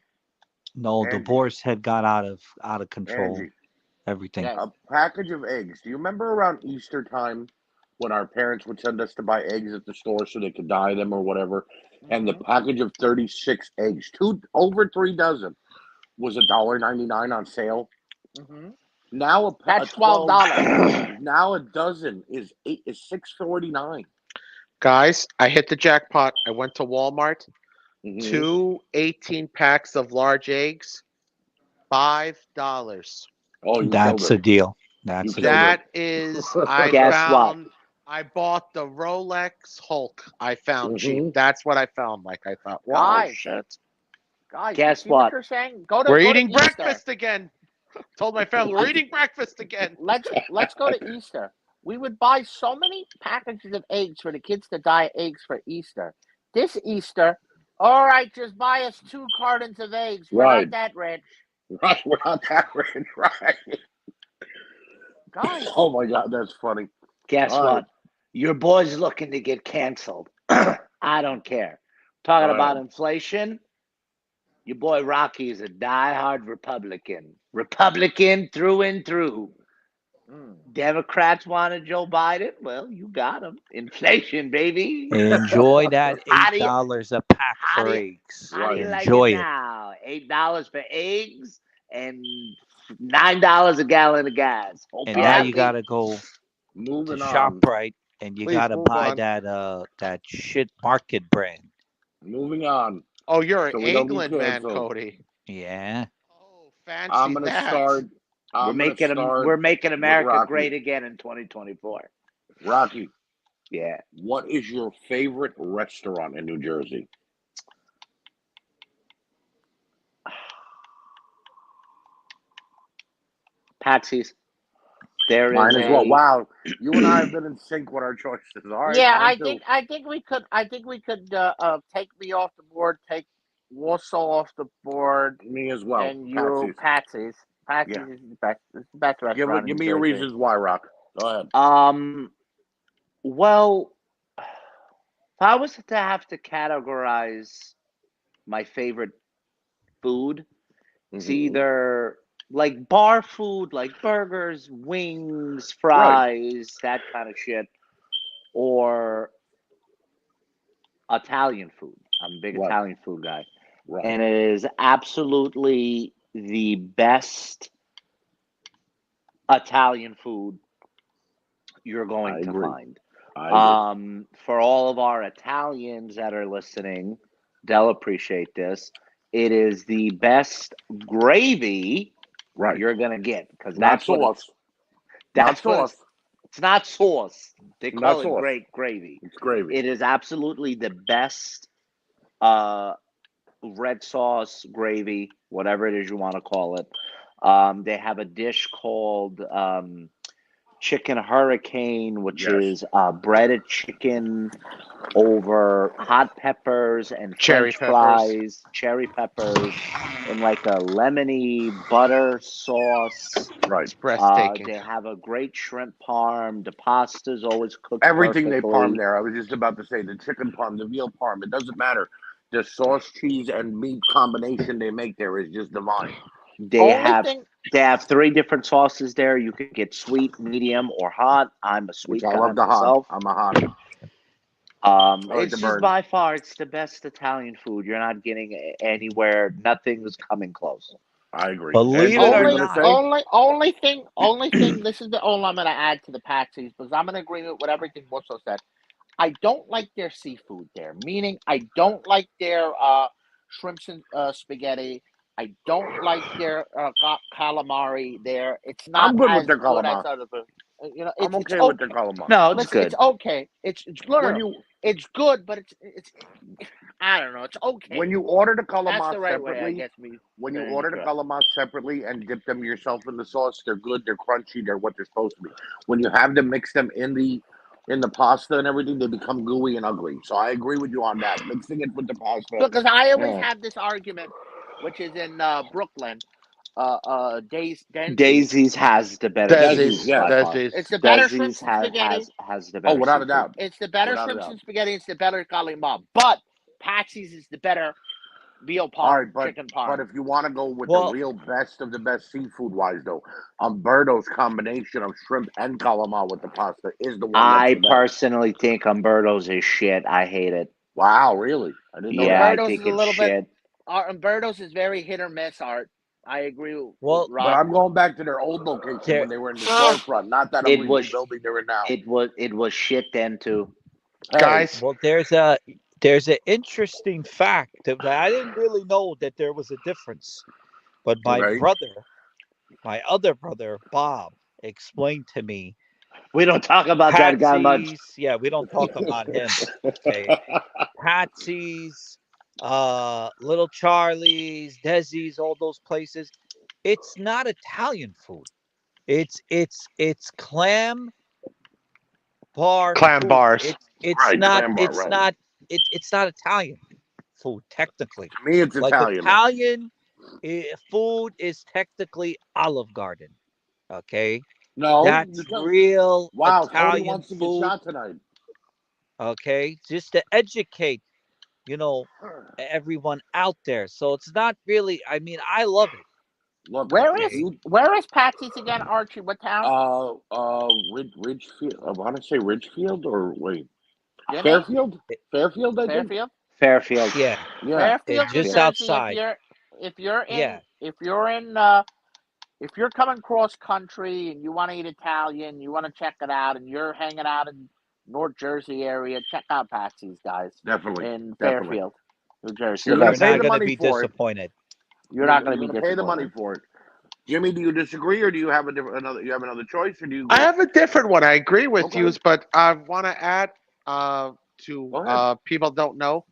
No, Angie. divorce had got out of control. Angie, Everything. Yes. a package of eggs. Do you remember around Easter time when our parents would send us to buy eggs at the store so they could dye them or whatever? And the Mhm. package of 36 eggs, over 3 dozen, was $1.99 on sale. Mhm. Now a That's 12 $12. now a dozen is $6.49. Guys, I hit the jackpot. I went to Walmart. Mhm. Two 18 packs of large eggs, $5. Oh, you That's killed a it. deal. That's a killed deal. That is, I Guess what? found. I bought the Rolex Hulk. I found cheap. Mhm. That's what I found. Like I thought, wow, Guys. shit. Guys, Guess you see what what? you're saying? Go We're to eating Easter. breakfast again. Told my family we're eating breakfast again. Let's go to Easter. We would buy so many packages of eggs for the kids to dye eggs for Easter. This Easter, all right, just buy us 2 cartons of eggs. We're Right. not that rich. Right, we're not that rich, right? Guys, Oh my God, that's funny. Guess All right. what? Your boy's looking to get canceled. I don't care. Talking Go about ahead. inflation, your boy Rocky is a diehard Republican. Republican through and through. Democrats wanted Joe Biden. Well, you got him. Inflation, baby. Enjoy that How do you- $8 a pack how do for you- eggs. How do you like Enjoy it it. now? $8 for eggs and $9 a gallon of gas. Hope And you're now happy. you gotta go to Moving on. ShopRite and you Please gotta move buy on. that shit market brand. Moving on. Oh, you're So an we don't get England man, canceled. Cody. Yeah. Oh, fancy I'm gonna that. start. We're I'm gonna start making with America Rocky. great again in 2024. Rocky, Yeah. what is your favorite restaurant in New Jersey? Patsy's. There is Mine as well. a Wow, you and I have been in sync with our choices. All right, yeah, mine too. I think we could take me off the board, take Warsaw off the board, Me as well. and you Patsy's. Patsy's Yeah. is the best. It's the best restaurant Give in me your Jersey. reasons why, Rock. Go ahead. Well, if I was to have to categorize my favorite food, it's Mhm. either like bar food, like burgers, wings, Right. fries, that kind of shit, or Italian food. I'm a big Right. Italian food guy. Right. And it is absolutely the best Italian food you're I going to agree. find. I agree. For all of our Italians that are listening, they'll appreciate this. It is the best gravy Right. you're gonna get because Not that's what sauce. that's Not what sauce. it's not sauce. They Not call it sauce. great gravy. It's gravy. It is absolutely the best red sauce gravy, whatever it is you want to call it. They have a dish called chicken hurricane, which Yes. is breaded chicken over hot peppers and Cherry French peppers. fries, cherry peppers, and like a lemony butter sauce. Right. It's breathtaking. They have a great shrimp parm. The pasta's always cooked Everything they perfectly. parm there. I was just about to say the chicken parm, the veal parm. It doesn't matter. The sauce, cheese, and meat combination they make there is just divine. They Only have thing they have 3 different sauces there. You could get sweet, medium, or hot. I'm a Which sweet I guy love the hot. myself. I'm a hot. like It's the just burn. by far it's the best Italian food. You're not getting anywhere. Nothing's coming close. I agree. Believe Angela, it or you only gonna not. say? only thing. This is the only I'm going to add to the Patsy's because I'm in agreement with everything Musso said. I don't like their seafood there. Meaning, I don't like their shrimps and spaghetti. I don't like their calamari there. It's not I'm good as with their good as calamari. other food. You know, I'm it's okay with their okay. calamari. No, it's Listen, good. it's okay. It's no, no, When no. you It's good, but it's I don't know. It's okay. when you order the That's calamari the right way, I separately, guess. Me when you saying order it, the yeah. calamari separately and dip them yourself in the sauce, they're good. They're crunchy. They're what they're supposed to be. When you have them mix them in the pasta and everything, they become gooey and ugly. So I agree with you on that. Mixing it with the pasta. Because I always Mm. have this argument, which is in Brooklyn. Daisy's has the better Desi's, seafood yeah. by far. Desi's. It's the better Desi's shrimps and spaghetti. has the Oh, better without a seafood. doubt. It's the better Without a shrimps doubt. and spaghetti. It's the better calimán. But Patsy's is the better veal All parm, right, but chicken parm. if you want to go with Well- the real best of the best seafood wise, though, Umberto's combination of shrimp and calamari with the pasta is the one. I that's the best. personally think Umberto's is shit. I hate it. Wow, really? I didn't know Yeah, that. I Umberto's think is a it's little bit- shit. Umberto's is very hit or miss, Art. I agree with Well, But Rob. I'm going back to their old location There- when they were in the storefront, not that It illegal was- building they're in now. It was shit then too. Hey, Guys, Well, there's an interesting fact that I didn't really know that there was a difference, but my Okay. my other brother Bob, explained to me. We don't talk about that guy much. Patsy's, yeah, we don't talk about him. Okay, Patsy's, Little Charlie's, Desi's, all those places. It's not Italian food. It's clam bar. Clam food. bars. It's Right, not. clam bar, It's right. not. It's not Italian food technically. To me, it's Like Italian. Italian food is technically Olive Garden. Okay, No, that's because- real wow, Cody Italian wants to get food. shot tonight. Okay, just to educate, everyone out there. So it's not really. I mean, I love it. Look, Where if is you- Patsy's again, Archie? What town? Ridgefield. I want to say Ridgefield or wait, Jimmy? Fairfield. Fairfield, I think. Fairfield. Fairfield. Yeah, Yeah. Fairfield, just New Jersey, outside. If you're in, Yeah. if you're coming cross country and you want to eat Italian, you want to check it out, and you're hanging out in North Jersey area, check out Patsy's, guys, Definitely. in Definitely. Fairfield, New Jersey. You're You're gonna pay not the going to money be for it. disappointed. You're not going to be gonna pay the money disappointed. for it. Jimmy, do you disagree, or do you have another choice, or do you? I have a different one. I agree with Okay. you, but I want to add Go to ahead. people don't know.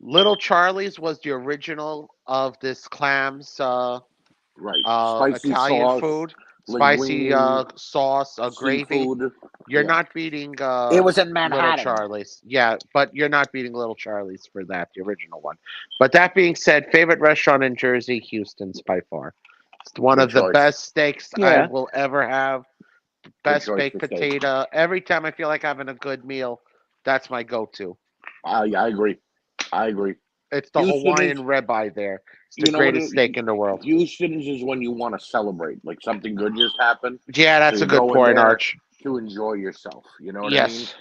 Little Charlie's was the original of this clams right. Spicy Italian sauce, food, spicy linguine, sauce, gravy. seafood. You're yeah. not beating It was in Little Manhattan. Charlie's. Yeah, but you're not beating Little Charlie's for that, the original one. But that being said, favorite restaurant in Jersey, Houston's by far. It's one Good of the choice. best steaks I Yeah. will ever have. Best choice baked for steak. potato. Every time I feel like having a good meal, that's my go-to. I agree. I agree. It's the Houston Hawaiian is- ribeye there. It's You the know what greatest it- steak in the world. Houston's is when you want to celebrate, like something good just happened, Yeah, that's So a you good go in point, there, Arch. to enjoy yourself. You know what I mean? Yes.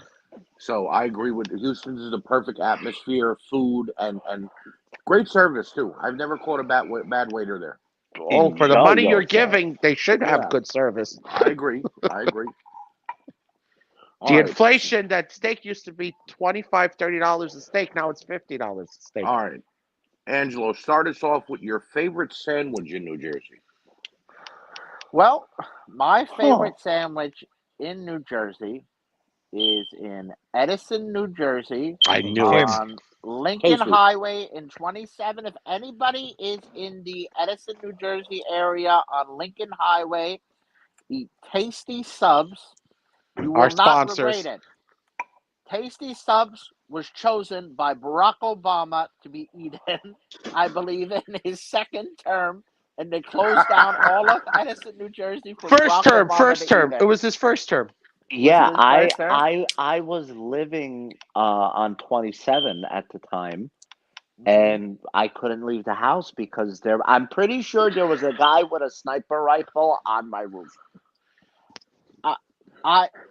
So I agree with Houston's is the perfect atmosphere, food, and great service too. I've never caught a bad waiter there. Oh, for the Enjoy money you're yourself. giving, they should have Yeah. good service. I agree. I agree. The All right. inflation, that steak used to be $25, $30 a steak. Now it's $50 a steak. All right. Angelo, start us off with your favorite sandwich in New Jersey. Well, my favorite sandwich in New Jersey is in Edison, New Jersey, I knew it. on Lincoln Tasty. Highway in 27. If anybody is in the Edison, New Jersey area on Lincoln Highway, eat Tasty Subs. You will Our not sponsors. regret it. Tasty Subs was chosen by Barack Obama to be eaten, I believe, in his second term, and they closed down all of Edison, New Jersey for First Barack term, Obama first to term. eat It was his first term. Yeah, Was it his first term? I was living on 27 at the time, Mm-hmm. and I couldn't leave the house because I'm pretty sure there was a guy with a sniper rifle on my roof.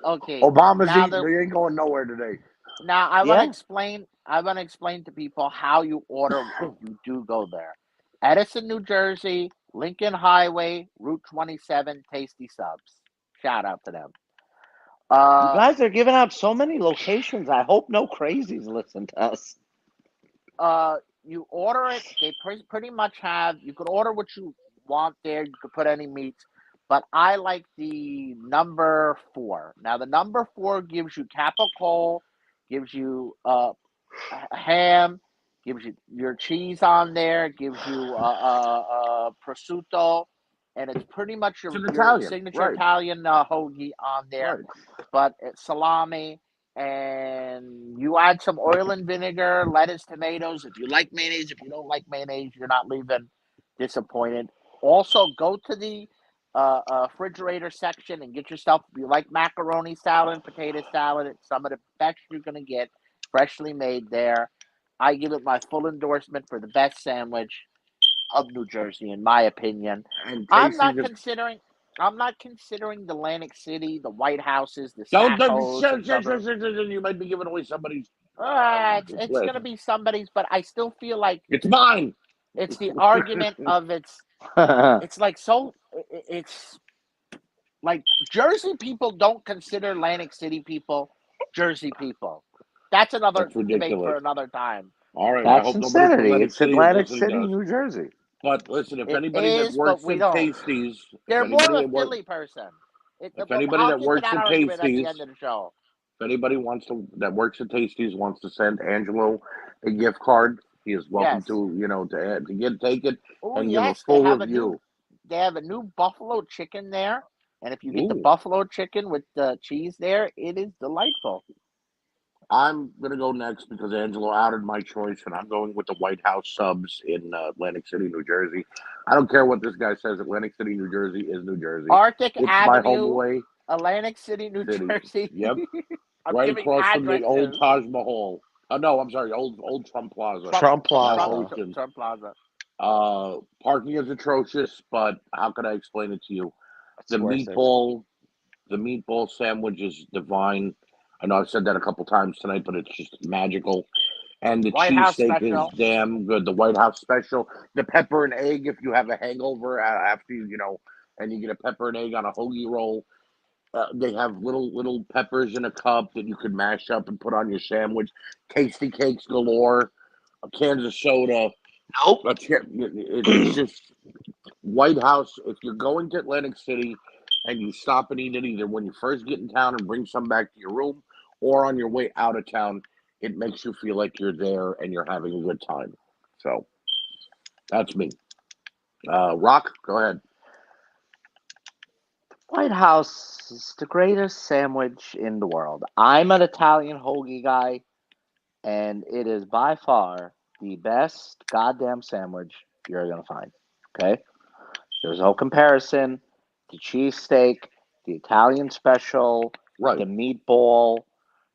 Okay. Obama's now eating. They ain't going nowhere today. Now I want Yeah. to explain. I want to explain to people how you order if you do go there. Edison, New Jersey, Lincoln Highway, Route 27, Tasty Subs. Shout out to them. You guys are giving out so many locations. I hope no crazies listen to us. You order it. They pretty much have. You could order what you want there. You could put any meats, but I like the number 4. Now the number 4 gives you capicola, gives you ham, gives you your cheese on there, gives you prosciutto, and it's pretty much It's an your Italian, signature right. Italian hoagie on there. Right. But it's salami, and you add some oil and vinegar, lettuce, tomatoes. If you like mayonnaise, if you don't like mayonnaise, you're not leaving disappointed. Also, go to the refrigerator section and get yourself, if you like macaroni salad and potato salad, it's some of the best you're going to get, freshly made there. I give it my full endorsement for the best sandwich of New Jersey, in my opinion. And I'm Casey not just considering. I'm not considering the Atlantic City, the White Houses, the don't. Sappos, and some of. You might be giving away somebody's It's list. going to be somebody's, but I still feel like It's mine. it's the argument of it's. It's like so. It's like Jersey people don't consider Atlantic City people Jersey people. That's another That's debate ridiculous. for another time. All right. I That's hope nobody from insanity. Atlantic It's City is Atlantic listening City, to us. New Jersey. But listen, if It anybody that is, works but we at don't. Tasties, They're if more anybody of a that works, Philly person. if anybody I'll that get to works that at argument at the Tasties, end of the show. if anybody that works at Tasties wants to send Angelo a gift card, he is welcome Yes. to take it Oh and give a yes, full they have review. they have a new buffalo chicken there, and if you get the Ooh. buffalo chicken with the cheese there, it is delightful. I'm gonna go next because Angelo outed my choice, and I'm going with the White House subs in Atlantic City, New Jersey. I don't care what this guy says. Atlantic City, New Jersey is New Jersey. Arctic It's my home Avenue, away Atlantic City, New city. Jersey. Yep, I'm right giving across from the old addresses. Taj Mahal. No, I'm sorry, old Trump Plaza. Trump Plaza. Trump Plaza. Parking is atrocious, but how can I explain it to you? It's The worth it. meatball sandwich is divine. I know I've said that a couple times tonight, but it's just magical. And the White House cheesesteak special. is damn good. The White House special, the pepper and egg. If you have a hangover after and you get a pepper and egg on a hoagie roll, they have little peppers in a cup that you could mash up and put on your sandwich. Tasty cakes galore. Cans of soda. Nope. It's just White House. If you're going to Atlantic City and you stop and eat it either when you first get in town and bring some back to your room, or on your way out of town, it makes you feel like you're there and you're having a good time. So that's me. Rock, go ahead. White House is the greatest sandwich in the world. I'm an Italian hoagie guy, and it is by far the best goddamn sandwich you're going to find. Okay? There's no comparison. The cheesesteak, the Italian special, Right. the meatball.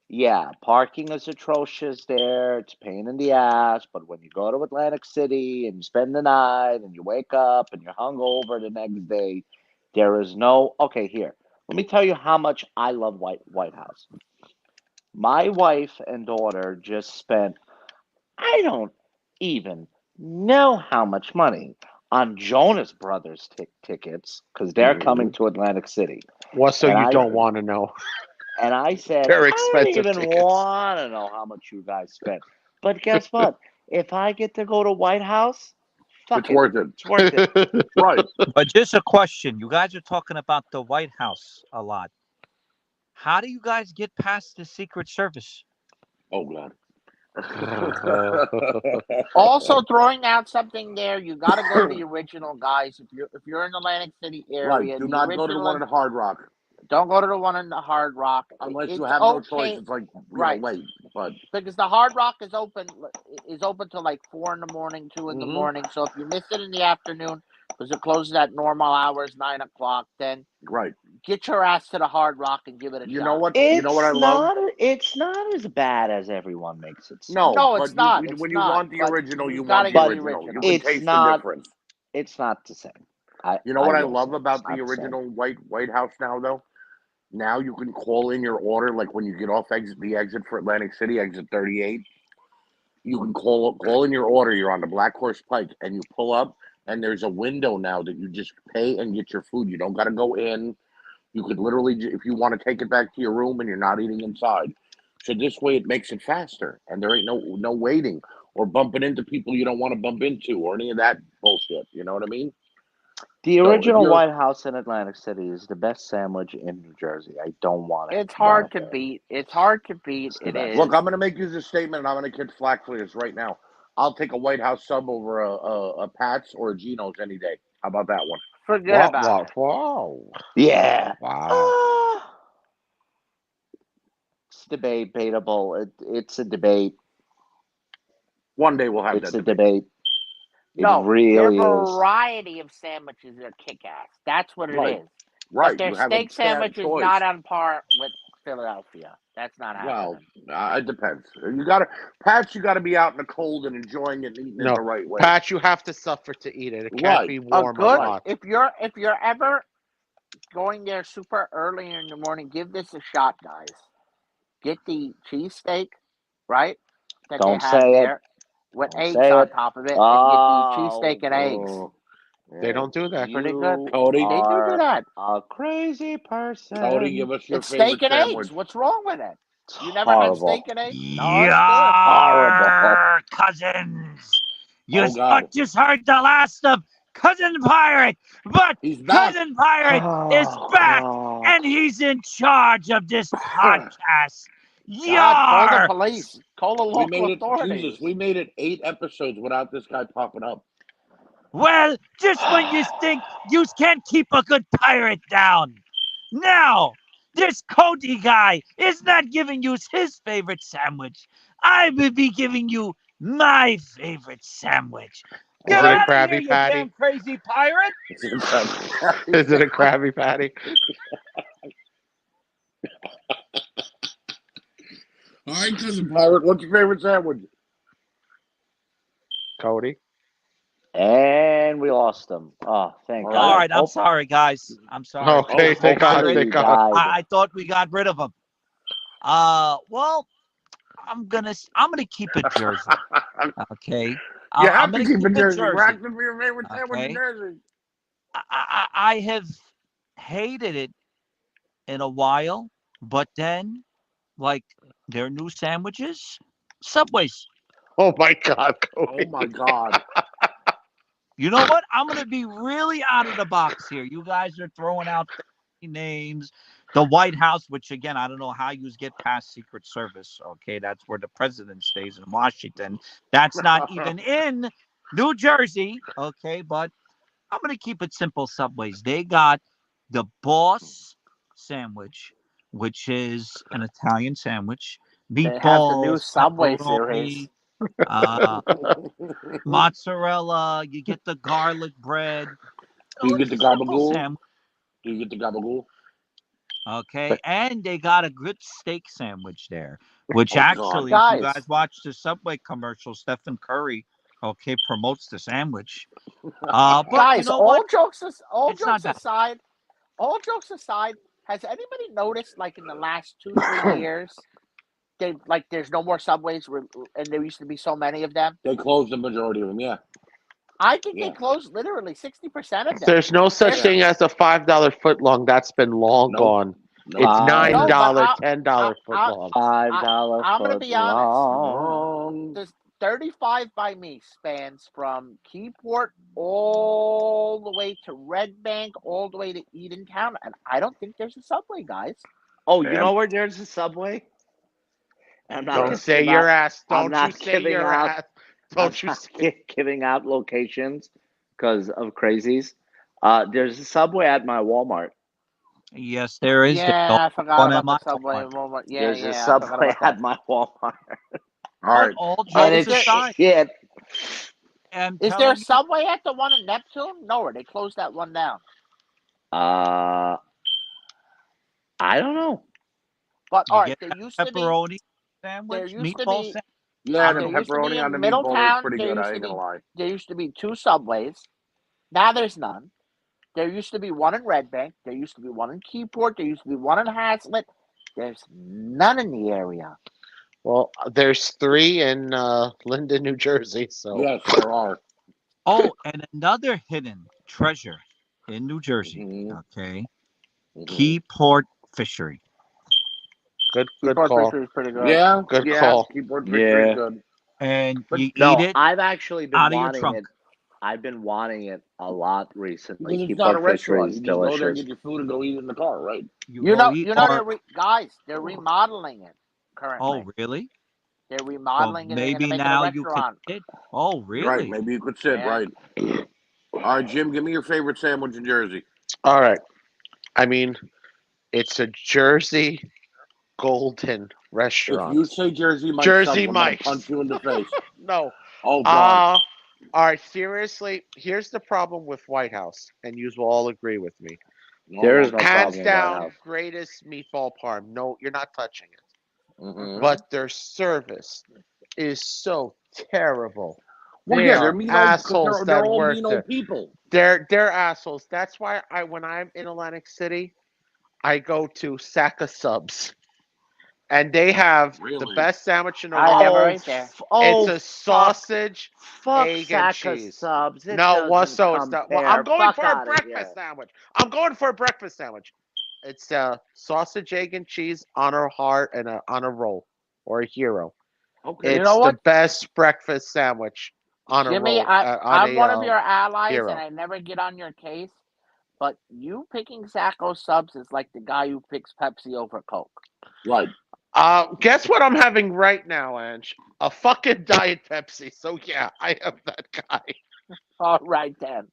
Yeah, parking is atrocious there. It's a pain in the ass. But when you go to Atlantic City and you spend the night and you wake up and you're hungover the next day, there is no. Okay, here. Let me tell you how much I love White House. My wife and daughter just spent, I don't even know how much money on Jonas Brothers tickets because they're coming to Atlantic City. Well, so And you I- don't want to know. And I said, They're I expensive don't even tickets. want to know how much you guys spent. But guess what? If I get to go to White House, fuck It's it. worth it. It's worth it. Right. But just a question. You guys are talking about the White House a lot. How do you guys get past the Secret Service? Oh, God. Also, throwing out something there, you got to go to the original, guys. If you're in the Atlantic City area, Right. Do the not go to the original, one in Hard Rock don't go to the one in the Hard Rock unless you It's have no okay, choice. It's like right. late, but because the Hard Rock is open till like 4 in the morning, 2 in the Mhm. morning. So if you miss it in the afternoon, because it closes at normal hours, 9 o'clock, then right. get your ass to the Hard Rock and give it a You shot. know what? It's You know what I love? It's not as bad as everyone makes it No, sound. No, but it's not. when It's you not, want the but original, you you gotta want the get the original. You original. can It's taste not- the difference. It's not the same. You know what I will love say, about it's the not same. original White House now, though? Now you can call in your order, like when you get off the exit for Atlantic City, exit 38. You can call in your order. You're on the Black Horse Pike, and you pull up, and there's a window now that you just pay and get your food. You don't got to go in. You could literally, if you want to take it back to your room and you're not eating inside. So this way, it makes it faster, and there ain't no waiting or bumping into people you don't want to bump into or any of that bullshit. You know what I mean? The So if original you're- White House in Atlantic City is the best sandwich in New Jersey. I don't want it. It's hard to beat. It's hard to beat. It's the It best. is. Look, I'm going to make you this statement, and I'm going to get flack for this right now. I'll take a White House sub over a Pat's or a Geno's any day. How about that one? Forget about it. Wow. Yeah. Wow. It's debatable. It's a debate. One day we'll have It's that a debate. debate. No, really their is. variety of sandwiches are kick-ass. That's what it Right. is. Right. But their You have a steak sandwich is choice. not on par with Philadelphia. That's not Well, happening. it depends. You gotta, Patch. You gotta be out in the cold and enjoying it and eating it No, the right way. Pat, you have to suffer to eat it. It can't Right. be A warm or good hot. if you're ever going there super early in the morning, give this a shot, guys. Get the cheesesteak, right? That Don't they have say it. there with Don't eggs say on it. top of it, and get the Oh, cheesesteak and eggs. Oh, They yeah. don't do that. Pretty good. you Cody? They do are that. a crazy person. Cody, give us your It's favorite steak and sandwich. eggs. What's wrong with it? It's You never had horrible. steak and eggs? No, it's good. Horrible. Yarr, cousins. You Oh, God. just heard the last of Cousin Pirate, but He's back. Cousin Pirate is back, Oh, and he's in charge of this podcast. God, call the Yar! police. Call the We local made it. authorities. Jesus, we made it 8 episodes without this guy popping up. Well, just when you think you can't keep a good pirate down. Now, this Cody guy is not giving you his favorite sandwich. I will be giving you my favorite sandwich. Is Get it a out of here, Krabby you Patty? damn crazy pirate! Is it a Krabby Patty? All right, Cousin Pirate, what's your favorite sandwich? Cody? and we lost him. Oh, thank All God. All right, I'm Hope- sorry, guys. I'm sorry. Okay, Oh, thank God, hopefully thank you God. died. I thought we got rid of him. Well, I'm gonna keep it Jersey. Okay. You I'm have to gonna keep it Jersey. Jersey. Rack them for your favorite sandwich in Okay. Jersey. I have hated it in a while, but then, like their new sandwiches, Subways. Oh my God, Oh Cody. my God. You know what? I'm gonna be really out of the box here. You guys are throwing out names. The White House, which again, I don't know how you get past Secret Service. Okay, that's where the president stays in Washington. That's not even in New Jersey. Okay, but I'm gonna keep it simple. Subways. They got the Boss sandwich, which is an Italian sandwich. They have the new Meatballs, Subway pepperoni, series. mozzarella. You get the garlic bread. Do you Oh, get the it's a simple gabagool? sandwich. Do you get the gabagool? Okay, and they got a good steak sandwich there, which Oh, God. actually, if you Guys. guys watch the Subway commercial, Stephen Curry, okay, promotes the sandwich. But Guys, you know all what? jokes It's not bad. aside, has anybody noticed, like in the last 2-3 years, there's no more Subways, and there used to be so many of them? They closed the majority of them, yeah. I think Yeah. they closed literally 60% of them. There's no such Yeah. thing as a $5 footlong. That's been long Nope. gone. Nope. It's Five. No, $9, but $10 I- footlong. $5 I'm gonna be honest. footlong. There's 35 by me spans from Keyport all the way to Red Bank, all the way to Edentown, and I don't think there's a Subway, guys. Oh, you Yeah. know where there's a Subway? I'm not Don't gonna say give your out- ass. I'm Don't you not say giving your out- ass. I'm Don't you not say. giving out locations because of crazies. There's a Subway at my Walmart. Yes, there is. Yeah, I forgot one about at my the Subway Walmart. moment. Yeah, There's a I forgot Subway about that. at my Walmart. All right. All And jokes it's aside, shit. I'm Is there telling a Subway at the one in Neptune? No, or they closed that one down. I don't know. But you all right, get there used to be pepperoni sandwich, used to meatball be- sandwich. Yeah, the there used to be pepperoni on in the meatball is Middletown, pretty there good. used I to ain't gonna be- lie. there used to be 2 Subways. Now there's none. There used to be one in Red Bank. There used to be one in Keyport. There used to be one in Hazlitt. There's none in the area. Well, there's 3 in Linden, New Jersey. So Yes, there are. Oh, and another hidden treasure in New Jersey. Mhm. Okay, Mhm. Keyport Fishery. good Keyport call. Fishery is pretty good. Yeah, Good yeah. call. Keyboard Yeah. Fishery is good. And But you No, eat it I've actually been out of your wanting trunk. it. I've been wanting it a lot recently. Because it's not a Keyport Fishery restaurant. is You just go there and delicious. get your food and go eat it in the car, right? You You go know, eat they're guys. They're remodeling it currently. Oh, really? They're Well, remodeling it. They're maybe gonna make now it a you can restaurant. sit. Oh, Right. really? Maybe you could sit, Yeah. right? All right, Jim, give me your favorite sandwich in Jersey. All right. I mean, it's a Jersey Golden If restaurant. you say Jersey Mike's Jersey something, I'm gonna Mike's. punch you in the face. No. Oh God. All right, seriously, here's the problem with White House, and you will all agree with me. There is no Hands problem with White down, House. greatest meatball parm. No, you're not touching it. Mhm. But their service is so terrible. Well, They yeah, they're are mean old, assholes they're that all work mean there. old people. They're assholes. That's why when I'm in Atlantic City, I go to Saka Subs, and they have the Really? best sandwich in the I never world. ate there. Oh, It's a sausage, fuck egg, and Saka cheese. Subs. It No, well, doesn't so it's not. Well, I'm compare. going Fuck for a outta breakfast here. sandwich. I'm going for a breakfast sandwich. It's sausage, egg, and cheese on a heart and on a roll or a hero. Okay. You It's know the what? best breakfast sandwich on a Jimmy, roll. on I'm a one of your allies, hero. and I never get on your case. But you picking Sacco Subs is like the guy who picks Pepsi over Coke. Right. Guess what I'm having right now, Ange? A fucking Diet Pepsi. So yeah, I am that guy. All right then.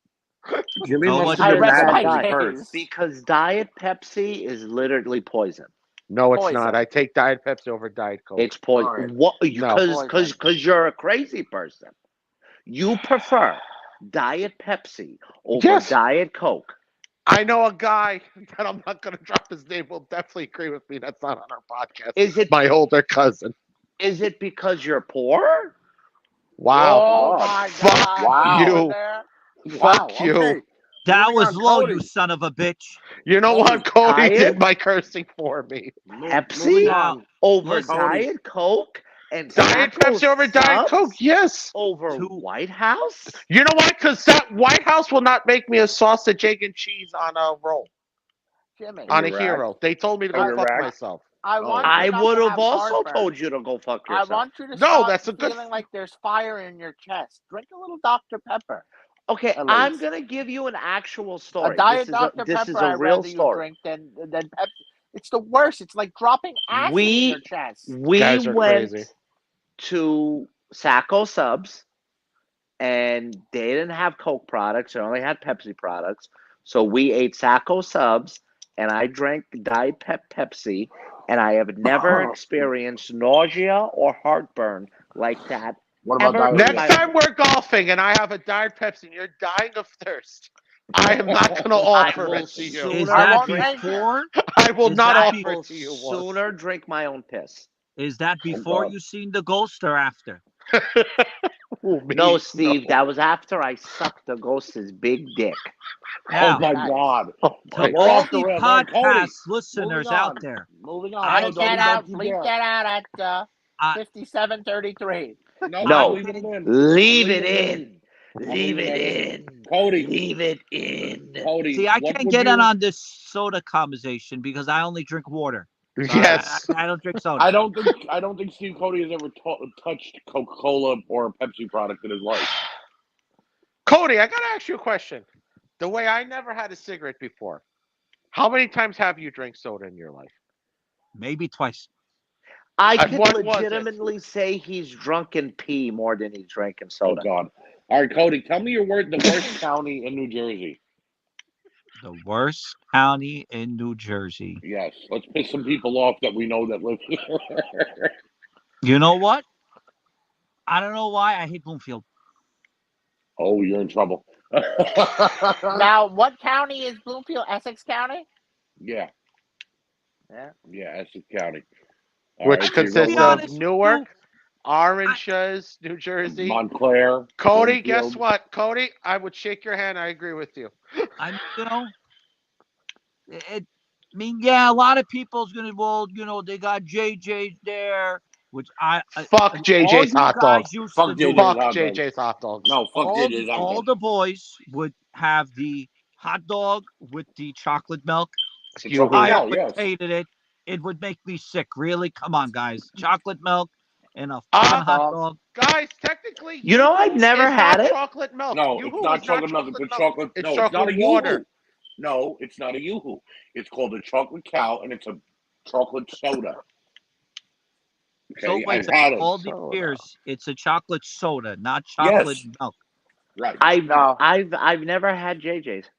Jimmy So must what have I been rest mad my at you case. first. Because Diet Pepsi is literally poison. No, it's Poison. not. I take Diet Pepsi over Diet Coke. It's poison. Alright. What? No. Because you're a crazy person. You prefer Diet Pepsi over Yes. Diet Coke. I know a guy that I'm not going to drop his name will definitely agree with me. That's not on our podcast. Is it? My older cousin. Is it because you're poor? Wow. Oh Wow. my Fuck God! Wow. you. Over there. Fuck Wow. you. Okay. That Moving was on, low, Cody. you son of a bitch. You know Cody. what? Cody Diet? did my cursing for me. Pepsi? Moving on. Over Listen. Cody. Diet Coke and Diet Sacco Pepsi over Diet Subs Coke? Yes. over Two- White House? You know why? Because that White House will not make me a sausage, egg, and cheese on a roll, Jimmy, on a You're right. hero. They told me to Oh, go you're fuck right. myself. I Oh. want you I not would to have have also heartburn. told you to go fuck I yourself. want you to No, stop that's a good. feeling like there's fire in your chest. Drink a little Dr. Pepper. Okay, At I'm least. gonna give you an actual A story. Diet This Dr. is Pepper, a I'd real rather you story. drink than Pepsi. It's the worst. It's like dropping acid in your chest. We Guys are went crazy. to Sacco Subs, and they didn't have Coke products; they only had Pepsi products. So we ate Sacco Subs, and I drank Diet Pepsi, and I have never experienced nausea or heartburn like that. What about Ever in diarrhea? Next my time we're golfing and I have a Diet Pepsi and you're dying of thirst, I am not going to I offer will it to you. Is sooner I that won't drink. drink it. before? I will Is not that offer will it to you. Wuss. sooner drink my own piss. Is that before God. you seen the ghost or after? Ooh, me, No, Steve, that was after I sucked the ghost's big dick. Now, Oh my Nice. God. Oh, to my We're all off the the rails. All right, Cody, podcast listeners moving out on. there, Moving on. I No, Bleep don't, that out. don't you Bleep dare. that out at I- 57:33. No, No. I'm leaving it in. Leave I'm it leaving in. Leave leaving it it in. Cody, Leave it in. Cody. see, I what can't would get you, in on this soda conversation because I only drink water. So Yes. I don't drink soda. I don't think Steve Cody has ever touched Coca-Cola or a Pepsi product in his life. Cody, I got to ask you a question. The way I never had a cigarette before, how many times have you drank soda in your life? Maybe twice. I And can what was it? legitimately say he's drunk and pee more than he's drinking Oh soda. God. All right, Cody, tell me the worst county in New Jersey. The worst county in New Jersey. Yes, let's piss some people off that we know that live here. You know what? I don't know why I hate Bloomfield. Oh, you're in trouble. Now, what county is Bloomfield? Essex County? Yeah, Yeah. Essex County. All Which right, so you're consists be going of honest, Newark, Oranges, New Jersey. Montclair. Cody, guess Bloomfield. what? Cody, I would shake your hand. I agree with you. I mean, I mean, yeah, a lot of people's gonna, well, they got JJ's there, which Fuck all JJ's you hot guys dogs. used Fuck to do. JJ's Fuck hot dogs. JJ's hot dogs. No, fuck all, JJ's hot all dogs. the boys would have the hot dog with the chocolate milk. It's a You chocolate I cow, always yes. hated it. It would make me sick. Really, come on, guys. Chocolate milk and a Uh, fucking hot dog. Guys, technically, You know, I've never is had not it. chocolate milk. No, Yoo-hoo it's not is chocolate milk. It's a milk. chocolate. It's No, it's chocolate not a water. Yoo-hoo. No, it's not a Yoo-hoo. It's called a chocolate cow, and it's a chocolate soda. So Okay, wait, I've so had it. all these Soda. years, it's a chocolate soda, not chocolate Yes. milk. Right. No. I've never had JJ's.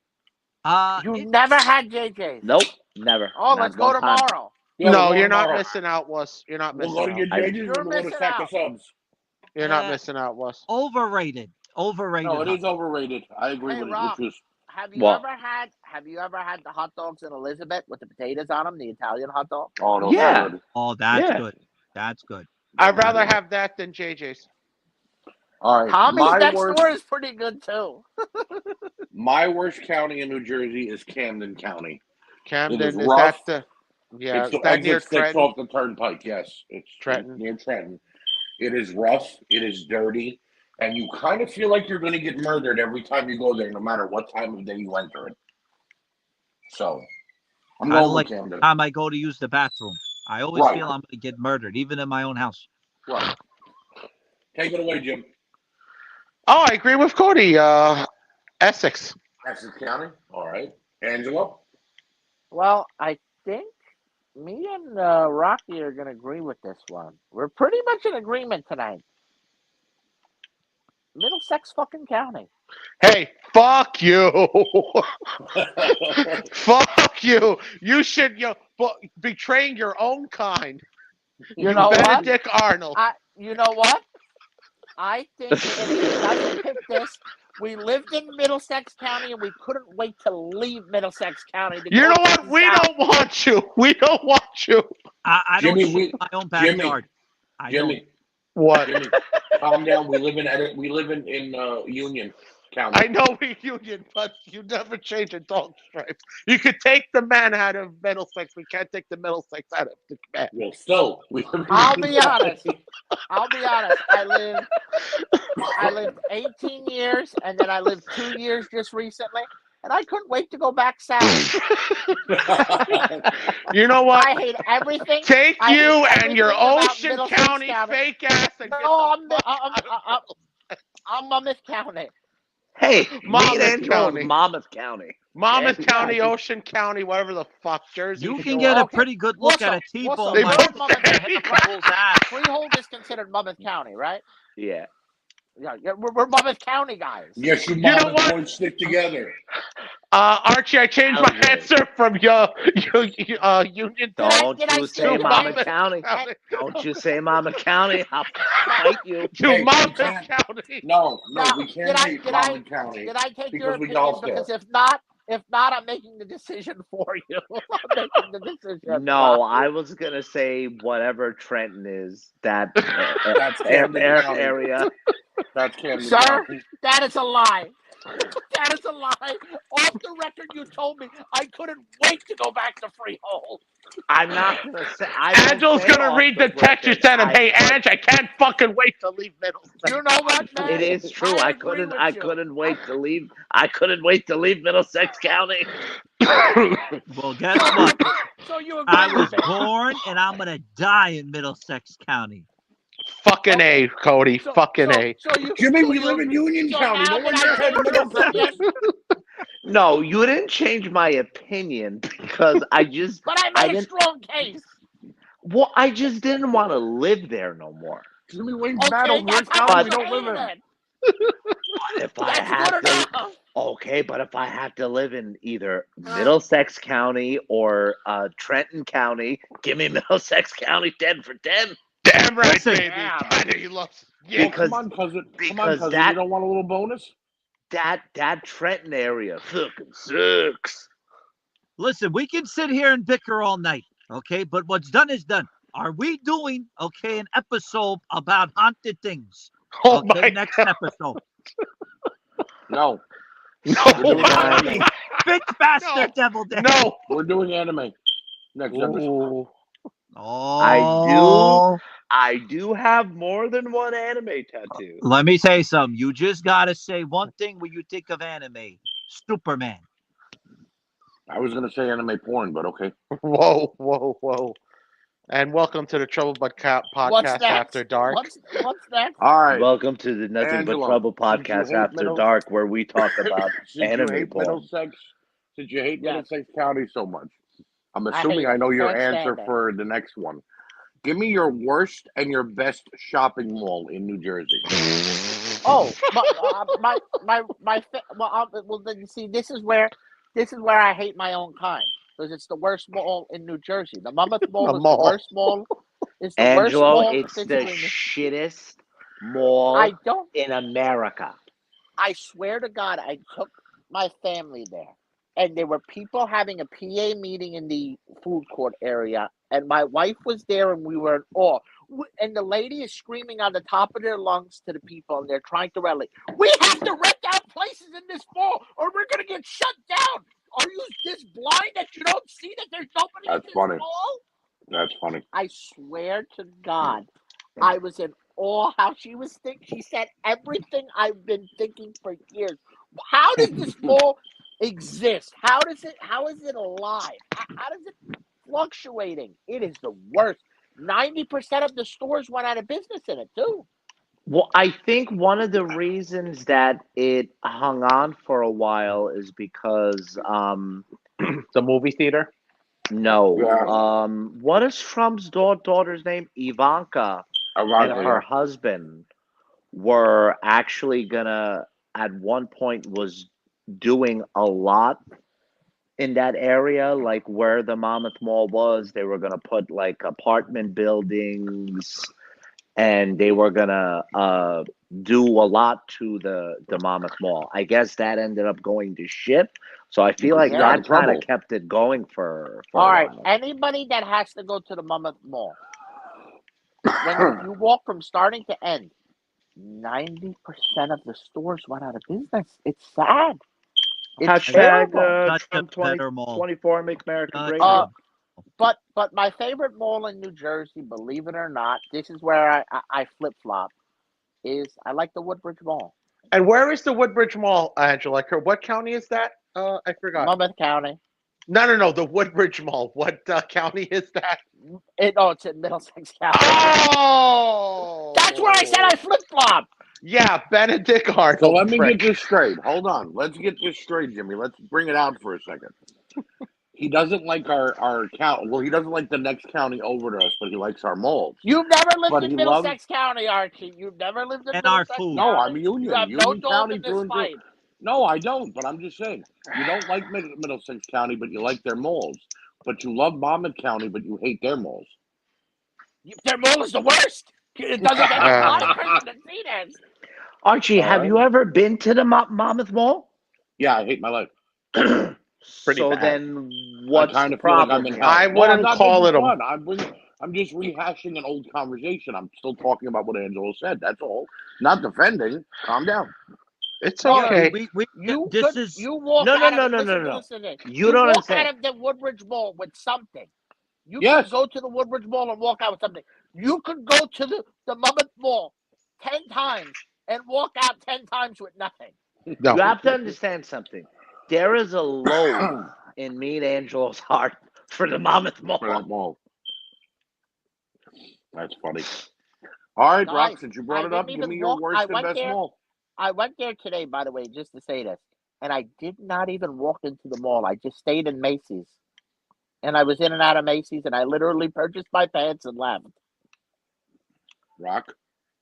You It- never had JJ's. Nope, never. Oh, Not let's go one time. tomorrow. Yeah, No, we'll you're go not tomorrow. missing out, Wuss. You're not We'll missing go to out. your JJ's You're and we'll go to missing Sack of out. Subs. You're not missing out, Wuss. overrated. Overrated. No, it hot is dog. overrated. I agree Hey, with Rob. it. Which is Have you What? ever had the hot dogs in Elizabeth with the potatoes on them, the Italian hot dog? oh, those Yeah. are good. Oh, that's Yeah. good. That's good. I'd Those are rather good. have that than JJ's. All right, Tommy's next door is pretty good too. my worst county in New Jersey is Camden County. Camden, is rough. that the? Yeah, It's the is that near exit 6 Trenton? off the turnpike. Yes, it's Trenton. near Trenton. It is rough. It is dirty, and you kind of feel like you're going to get murdered every time you go there, no matter what time of day you enter it. So, I'm Kinda going like with Camden. time I go to use the bathroom. I always Right. feel I'm gonna get murdered, even in my own house. Right. Take it away, Jim. Oh, I agree with Cody. Essex. Essex County. All right, Angelo. Well, I think me and Rocky are gonna agree with this one. We're pretty much in agreement tonight. Middlesex fucking County. Hey, fuck you. Fuck you. You should betraying your own kind. You know what? Benedict Arnold. You know what? I think if it doesn't pick this, we lived in Middlesex County and we couldn't wait to leave Middlesex County. To You go know to what? the We South. don't want you. We don't want you. I don't Jimmy, shoot my own backyard. I don't. Jimmy, What? Jimmy, calm down. We live in Union County. I know we union, but you never change a dog stripe. You could take the man out of Middlesex. We can't take the Middlesex out of the man. Well, still, we live in I'll Union be County. honest. I lived 18 years, and then I lived 2 years just recently, and I couldn't wait to go back south. You know what? I hate everything. Take I hate you and everything your about Ocean Middlesex County County. fake ass and get No, the I'm Monmouth County. Hey, Monmouth meet Angelo County. of Monmouth County. Monmouth Yeah. County, Ocean County, whatever the fuck, Jersey. You Shore. can get a Okay. pretty good look at a What's T-bone up? They like put Monmouth fake- Bull's ass. Freehold is considered Monmouth County, right? Yeah. Yeah, we're Monmouth County guys. Yes, you know mom what? and boys stick together. Archie, I changed my Okay. answer from your Union. Don't did I you say say Monmouth Monmouth County. County. Don't you say Monmouth County. I'll fight you. To Hey, Monmouth we can't- County. No, Now, we can't did I- hate did I- Monmouth County. Did I take your Because we opinion? golf there. Because if not, I'm making the decision for you. I'm making the decision. No, I was gonna say whatever Trenton is, that That's Camden County. area. That's Camden Sir? County. That is a lie. That is a lie. Off the record, you told me I couldn't wait to go back to Freehold. I'm not gonna say. I don't Angel's say gonna off read the text you record. sent him. I- Hey, Ange, I can't fucking wait to leave Middlesex. You know what, man? It is true. I agree with I you. couldn't wait to leave. I couldn't wait to leave Middlesex County. Well, guess what? So you agree I was with me? born and I'm gonna die in Middlesex County. Fucking A, Cody. So- Fucking so- A. So you, Jimmy, so we you live in agree- Union so County. now No one that I else has change your Middlesex. opinion, No, you didn't change my opinion because I just. but I I made a didn't. strong case. Well, I just didn't want to live there no more. Jimmy, wait, Okay, battle. We're that's how county. you We don't live hated in. it. If I That's had good to, enough. okay, but if I had to live in either Middlesex County or Trenton County, give me Middlesex County 10 for 10. Damn right, Listen. baby. Yeah. God, he loves. Yeah. Because- Come on, cousin. Come on, because cousin. that- You don't want a little bonus? That Trenton area fucking sucks. Listen, we can sit here and bicker all night, okay? But what's done is done. Are we doing an episode about haunted things? Oh Okay, my next God. episode. No. No. We're doing anime. Bitch bastard No. devil day. No. We're doing anime. Next episode. Ooh. Oh, I do have more than one anime tattoo. Let me say something. You just gotta say one thing when you think of anime. Superman. I was going to say anime porn, but okay. Whoa, whoa, whoa. And welcome to the Trouble But Cat What's podcast next? after dark. What's next? All right. Welcome to the Nothing Angelo, But Trouble since you podcast hate after Middle- dark, where we talk about Since you anime hate porn. Middlesex, since you hate Yes. Middlesex County so much, I'm I assuming hate I it. know your Can't stand answer it. for the next one. Give me your worst and your best shopping mall in New Jersey. Oh, well, then see, this is where I hate my own kind because it's the worst mall in New Jersey. The Monmouth Mall The is mall. the worst mall. It's the worst Angelo, mall it's the physically. shittest mall I don't. in America. I swear to God, I took my family there, and there were people having a PA meeting in the food court area, and my wife was there, and we were in awe. And the lady is screaming on the top of their lungs to the people, and they're trying to rally. We have to rent out places in this mall, or we're gonna get shut down. Are you this blind that you don't see that there's nobody in That's this funny. mall? That's funny. I swear to God, I was in awe how she was thinking. She said everything I've been thinking for years. How does this mall exist? How is it alive? How does it fluctuating? It is the worst. 90% of the stores went out of business in it too. Well, I think one of the reasons that it hung on for a while is because The movie theater. no, Yeah. what is Trump's daughter's name? Ivanka and Ironically, her husband were actually gonna at one point was doing a lot in that area, like where the Monmouth Mall was. They were gonna put like apartment buildings, and they were gonna do a lot to the Monmouth Mall. I guess that ended up going to shit. So I feel like Yeah. got in that kind trouble. of kept it going for All a right, while. anybody that has to go to the Monmouth Mall, when you walk from starting to end, 90% of the stores went out of business. It's sad. It's Hashtag terrible. Such a Trump better mall. 2024 make America Such great a- again. But my favorite mall in New Jersey, believe it or not, this is where I flip flop. Is I like the Woodbridge Mall, And where is the Woodbridge Mall, Angela? What county is that? I forgot. Monmouth County. No. The Woodbridge Mall. What county is that? It's in Middlesex County. Oh, That's where I said I flip flop. Yeah, Benedict Arnold. So let me prick. get this straight. Hold on. Let's get this straight, Jimmy. Let's bring it out for a second. He doesn't like our county. Well, he doesn't like the next county over to us, but he likes our malls. You've never lived But in he Middlesex County, Archie. You've never lived in And our Middlesex food. No, County. I'm Union. You have no Union dog County in through this and through. fight. No, I don't. But I'm just saying, you don't like Middlesex County, but you like their malls. But you love Monmouth County, but you hate their malls. Their mall is the worst. It doesn't get a lot of person to see this. Archie, have Alright. you ever been to the Monmouth Mall? Yeah, I hate my life. Pretty So bad. then, what's I kind the of feel like problem? I'm in here? hell. I No, I'm wouldn't not call making it a. fun. I'm just rehashing an old conversation. I'm still talking about what Angela said. That's all. Not defending. Calm down. It's No, okay. This is You walk No, no, out no, of no, listen, no, no. listen to this. You don't walk understand. out of the Woodbridge Mall with something. You Yes. could go to the Woodbridge Mall and walk out with something. You could go to the Monmouth Mall 10 times and walk out 10 times with nothing. No. You have to understand something. There is a loathe in me and Angelo's heart for the Monmouth Mall. For that mall. That's funny. All right, Rock, Guys, since you brought I it up, didn't give me even your walk. worst I and went best there. mall. I went there today, by the way, just to say this, and I did not even walk into the mall. I just stayed in Macy's, and I was in and out of Macy's, and I literally purchased my pants and left. Rock.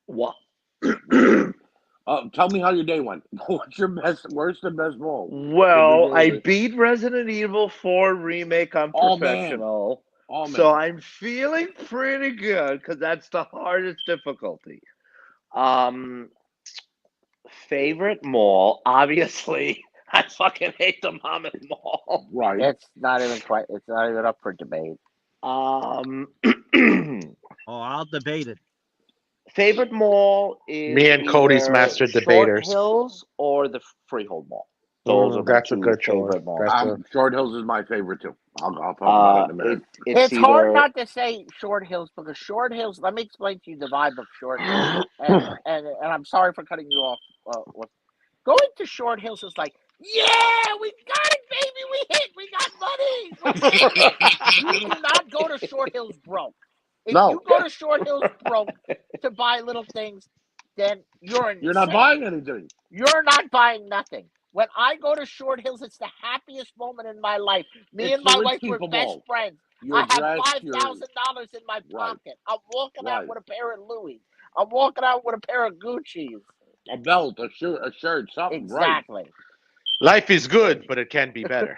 What? Tell me how your day went. What's your worst and best mall? Well, I Jersey. beat Resident Evil 4 Remake on Oh, man. Professional. Oh, man. So I'm feeling pretty good because that's the hardest difficulty. Favorite mall, obviously, I fucking hate the Monmouth Mall. Right. It's not even up for debate. I'll debate it. Favorite mall is Me and Cody's either master Short debaters. Hills or the Freehold Mall. Those are my That's a two good choice. favorite malls. That's Short Hills is my favorite, too. I'll talk about it in a minute. It's hard not to say Short Hills because Short Hills. Let me explain to you the vibe of Short Hills, and I'm sorry for cutting you off. Going to Short Hills is like, yeah, we got it, baby. We hit. We got money. You do not go to Short Hills broke. If No. you go to Short Hills broke to buy little things, then you're insane. You're not buying anything. You're not buying nothing. When I go to Short Hills, it's the happiest moment in my life. Me It's and my the rich wife were people best mall. friends. You're I have dressed, $5,000 in my pocket. I'm walking out Right. with a pair of Louis. I'm walking out with a pair of Gucci's. a belt, a shirt, something. Exactly. Life is good, but it can be better.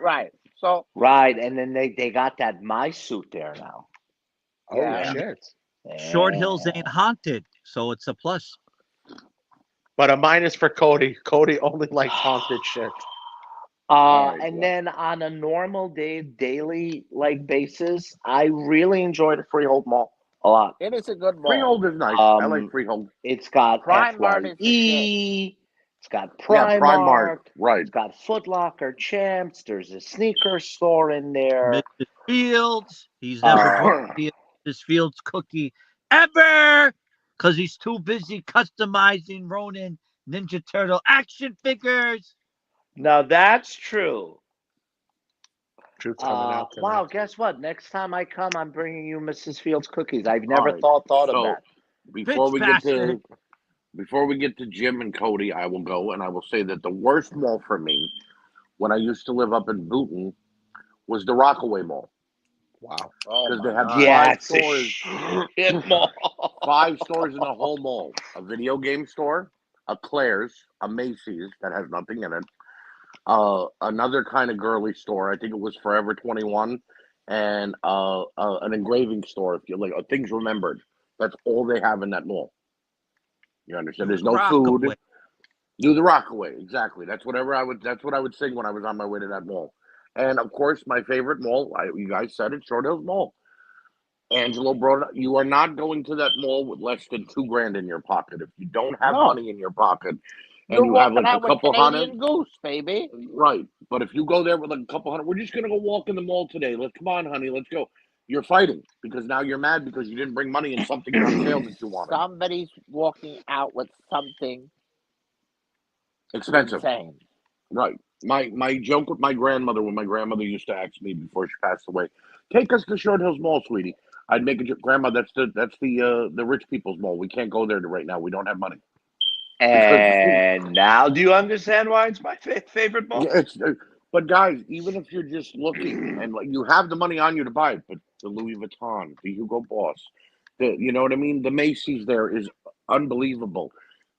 Right. So Right, and then they got that My Suit there now. Oh Yeah. shit! Short Hills ain't haunted, so it's a plus. But a minus for Cody. Cody only likes haunted shit. Alright, And well. then on a normal daily like basis, I really enjoy the Freehold Mall a lot. It is a good mall. Freehold is nice. I like Um, Freehold. It's got Primark is the FYE. It's got Yeah, Primark. Primark. Right. It's got Foot Locker, Champs. There's a sneaker store in there. Mrs. Fields. He's never going to be a Mrs. Fields cookie ever because he's too busy customizing Ronin Ninja Turtle action figures. Now that's true. Truth's coming out tonight. Wow, guess what? Next time I come, I'm bringing you Mrs. Fields cookies. I've never Alright, thought of so that. before Bitch we get bastard. to before we get to Jim and Cody, I will go and I will say that the worst mall for me when I used to live up in Booton was the Rockaway Mall. Wow. Oh Because my they had God. Yeah, five it's a stores. shit mall. 5 stores in the whole mall. A video game store, a Claire's, a Macy's that has nothing in it, another kind of girly store. I think it was Forever 21, and an engraving store. If you like, Things Remembered. That's all they have in that mall. You understand? There's no food. Rockaway. Do the Rockaway, exactly. That's what I would sing when I was on my way to that mall. And of course, my favorite mall. You guys said it, Short Hills Mall. Angelo brought it up. You are not going to that mall with less than $2,000 in your pocket. If you don't have No. money in your pocket, and You're you have walking like a out with couple Canadian hundred, Goose, baby. right? But if you go there with like a couple hundred, we're just gonna go walk in the mall today. Come on, honey, let's go. You're fighting because now you're mad because you didn't bring money and something on sale that you wanted. Somebody's walking out with something Expensive, insane. right? My joke with my grandmother when my grandmother used to ask me before she passed away, take us to Short Hills Mall, sweetie. I'd make a joke, Grandma. That's the rich people's mall. We can't go there right now. We don't have money. And now do you understand why it's my favorite mall? Yeah, but guys, even if you're just looking and like you have the money on you to buy it, but the Louis Vuitton, the Hugo Boss, you know what I mean? The Macy's there is unbelievable.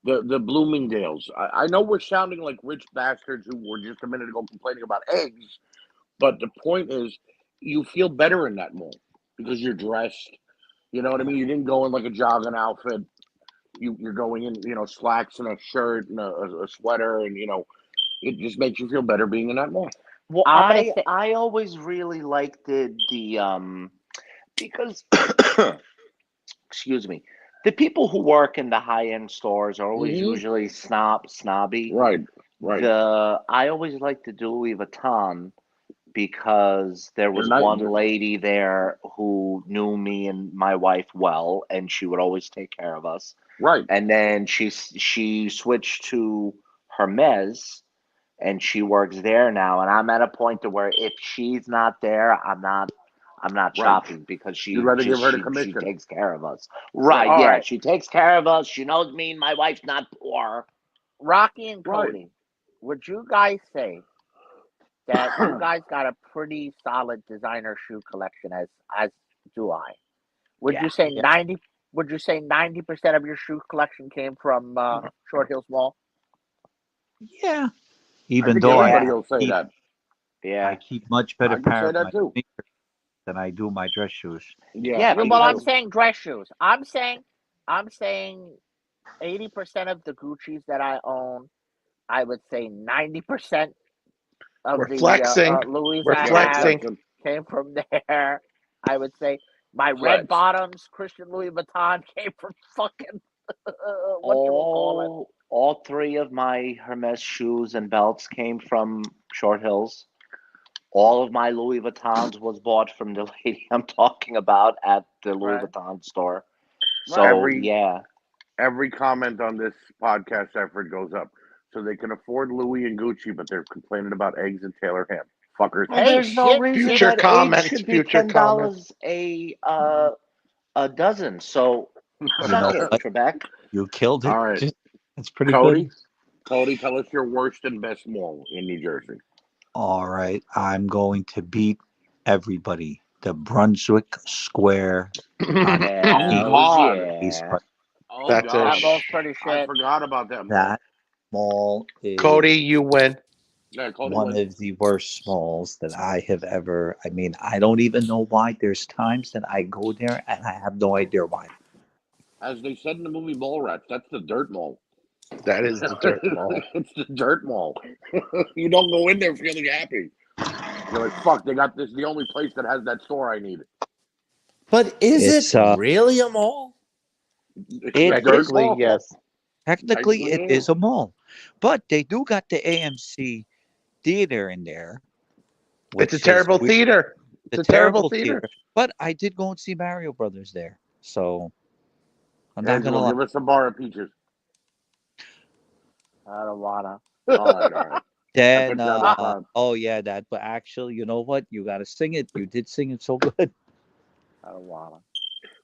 The Bloomingdale's. I know we're sounding like rich bastards who were just a minute ago complaining about eggs, but the point is, you feel better in that mall because you're dressed. You know what I mean? You didn't go in like a jogging outfit. You're going in, slacks and a shirt and a sweater, and it just makes you feel better being in that mall. Well, I'm gonna say I always really liked the because excuse me, the people who work in the high end stores are always Mhm. usually snobby. Right. I always liked the Louis Vuitton because there was They're one nice. lady there who knew me and my wife well, and she would always take care of us. Right. And then she switched to Hermes, and she works there now. And I'm at a point to where if she's not there, I'm not Right. shopping because You'd rather give her the she commission. takes care of us. Right? All Yeah, right. she takes care of us. She knows me and my wife's not poor. Rocky and Right. Cody, would you guys say that you guys got a pretty solid designer shoe collection as do I? Would Yeah. you say Yeah. 90 would you say 90% of your shoe collection came from Short Hills Mall? Yeah. I Even think though everybody Yeah. will say keep, that. Yeah. I keep much I better can say pair of that my too. sneakers than I do my dress shoes. Yeah, Yeah. Well, I'm because saying dress shoes. I'm saying 80% of the Gucci's that I own, I would say 90% of We're the flexing. Louis We're I Yeah, flexing. have came from there. I would say my Flex. red bottoms, Christian Louis Vuitton, came from fucking what you will call it. all three of my Hermes shoes and belts came from Short Hills. All of my Louis Vuittons was bought from the lady I'm talking about at the Louis Right. Vuitton store. Right. So yeah, Every comment on this podcast effort goes up. So they can afford Louis and Gucci, but they're complaining about eggs and Taylor ham. Fuckers. well, Hey, there's no shit, reason Future that eggs comments. should be Future comments. $10 a dozen. So You suck know it, what? Trebek. You killed it. All right. It's pretty Cody, good. Cody, tell us your worst and best mall in New Jersey. All right. I'm going to beat everybody. The Brunswick Square on Hell East yeah. Park. Oh, That's That it. mall's pretty I shit. forgot about that mall. That mall is Cody, you win. Yeah, Cody one wins. of the worst malls that I have ever. I mean, I don't even know why. There's times that I go there and I have no idea why. As they said in the movie Mallrats, that's the dirt mall. That is the dirt mall. It's the dirt mall. You don't go in there feeling happy. You're like, fuck, they got this, the only place that has that store I need. But is It's it really a mall? It's It a dirt Technically, mall. yes. technically it Technically, is a mall, but they do got the AMC theater in there. It's which a is terrible we- theater. the It's a terrible theater. But I did go and see Mario Brothers there, so I'm not gonna Angelo, lie. give us some bar of peaches. I don't wanna. All right, all right. Then, put you on the spot. oh yeah, that. But actually, you know what? You got to sing it. You did sing it so good. I don't wanna.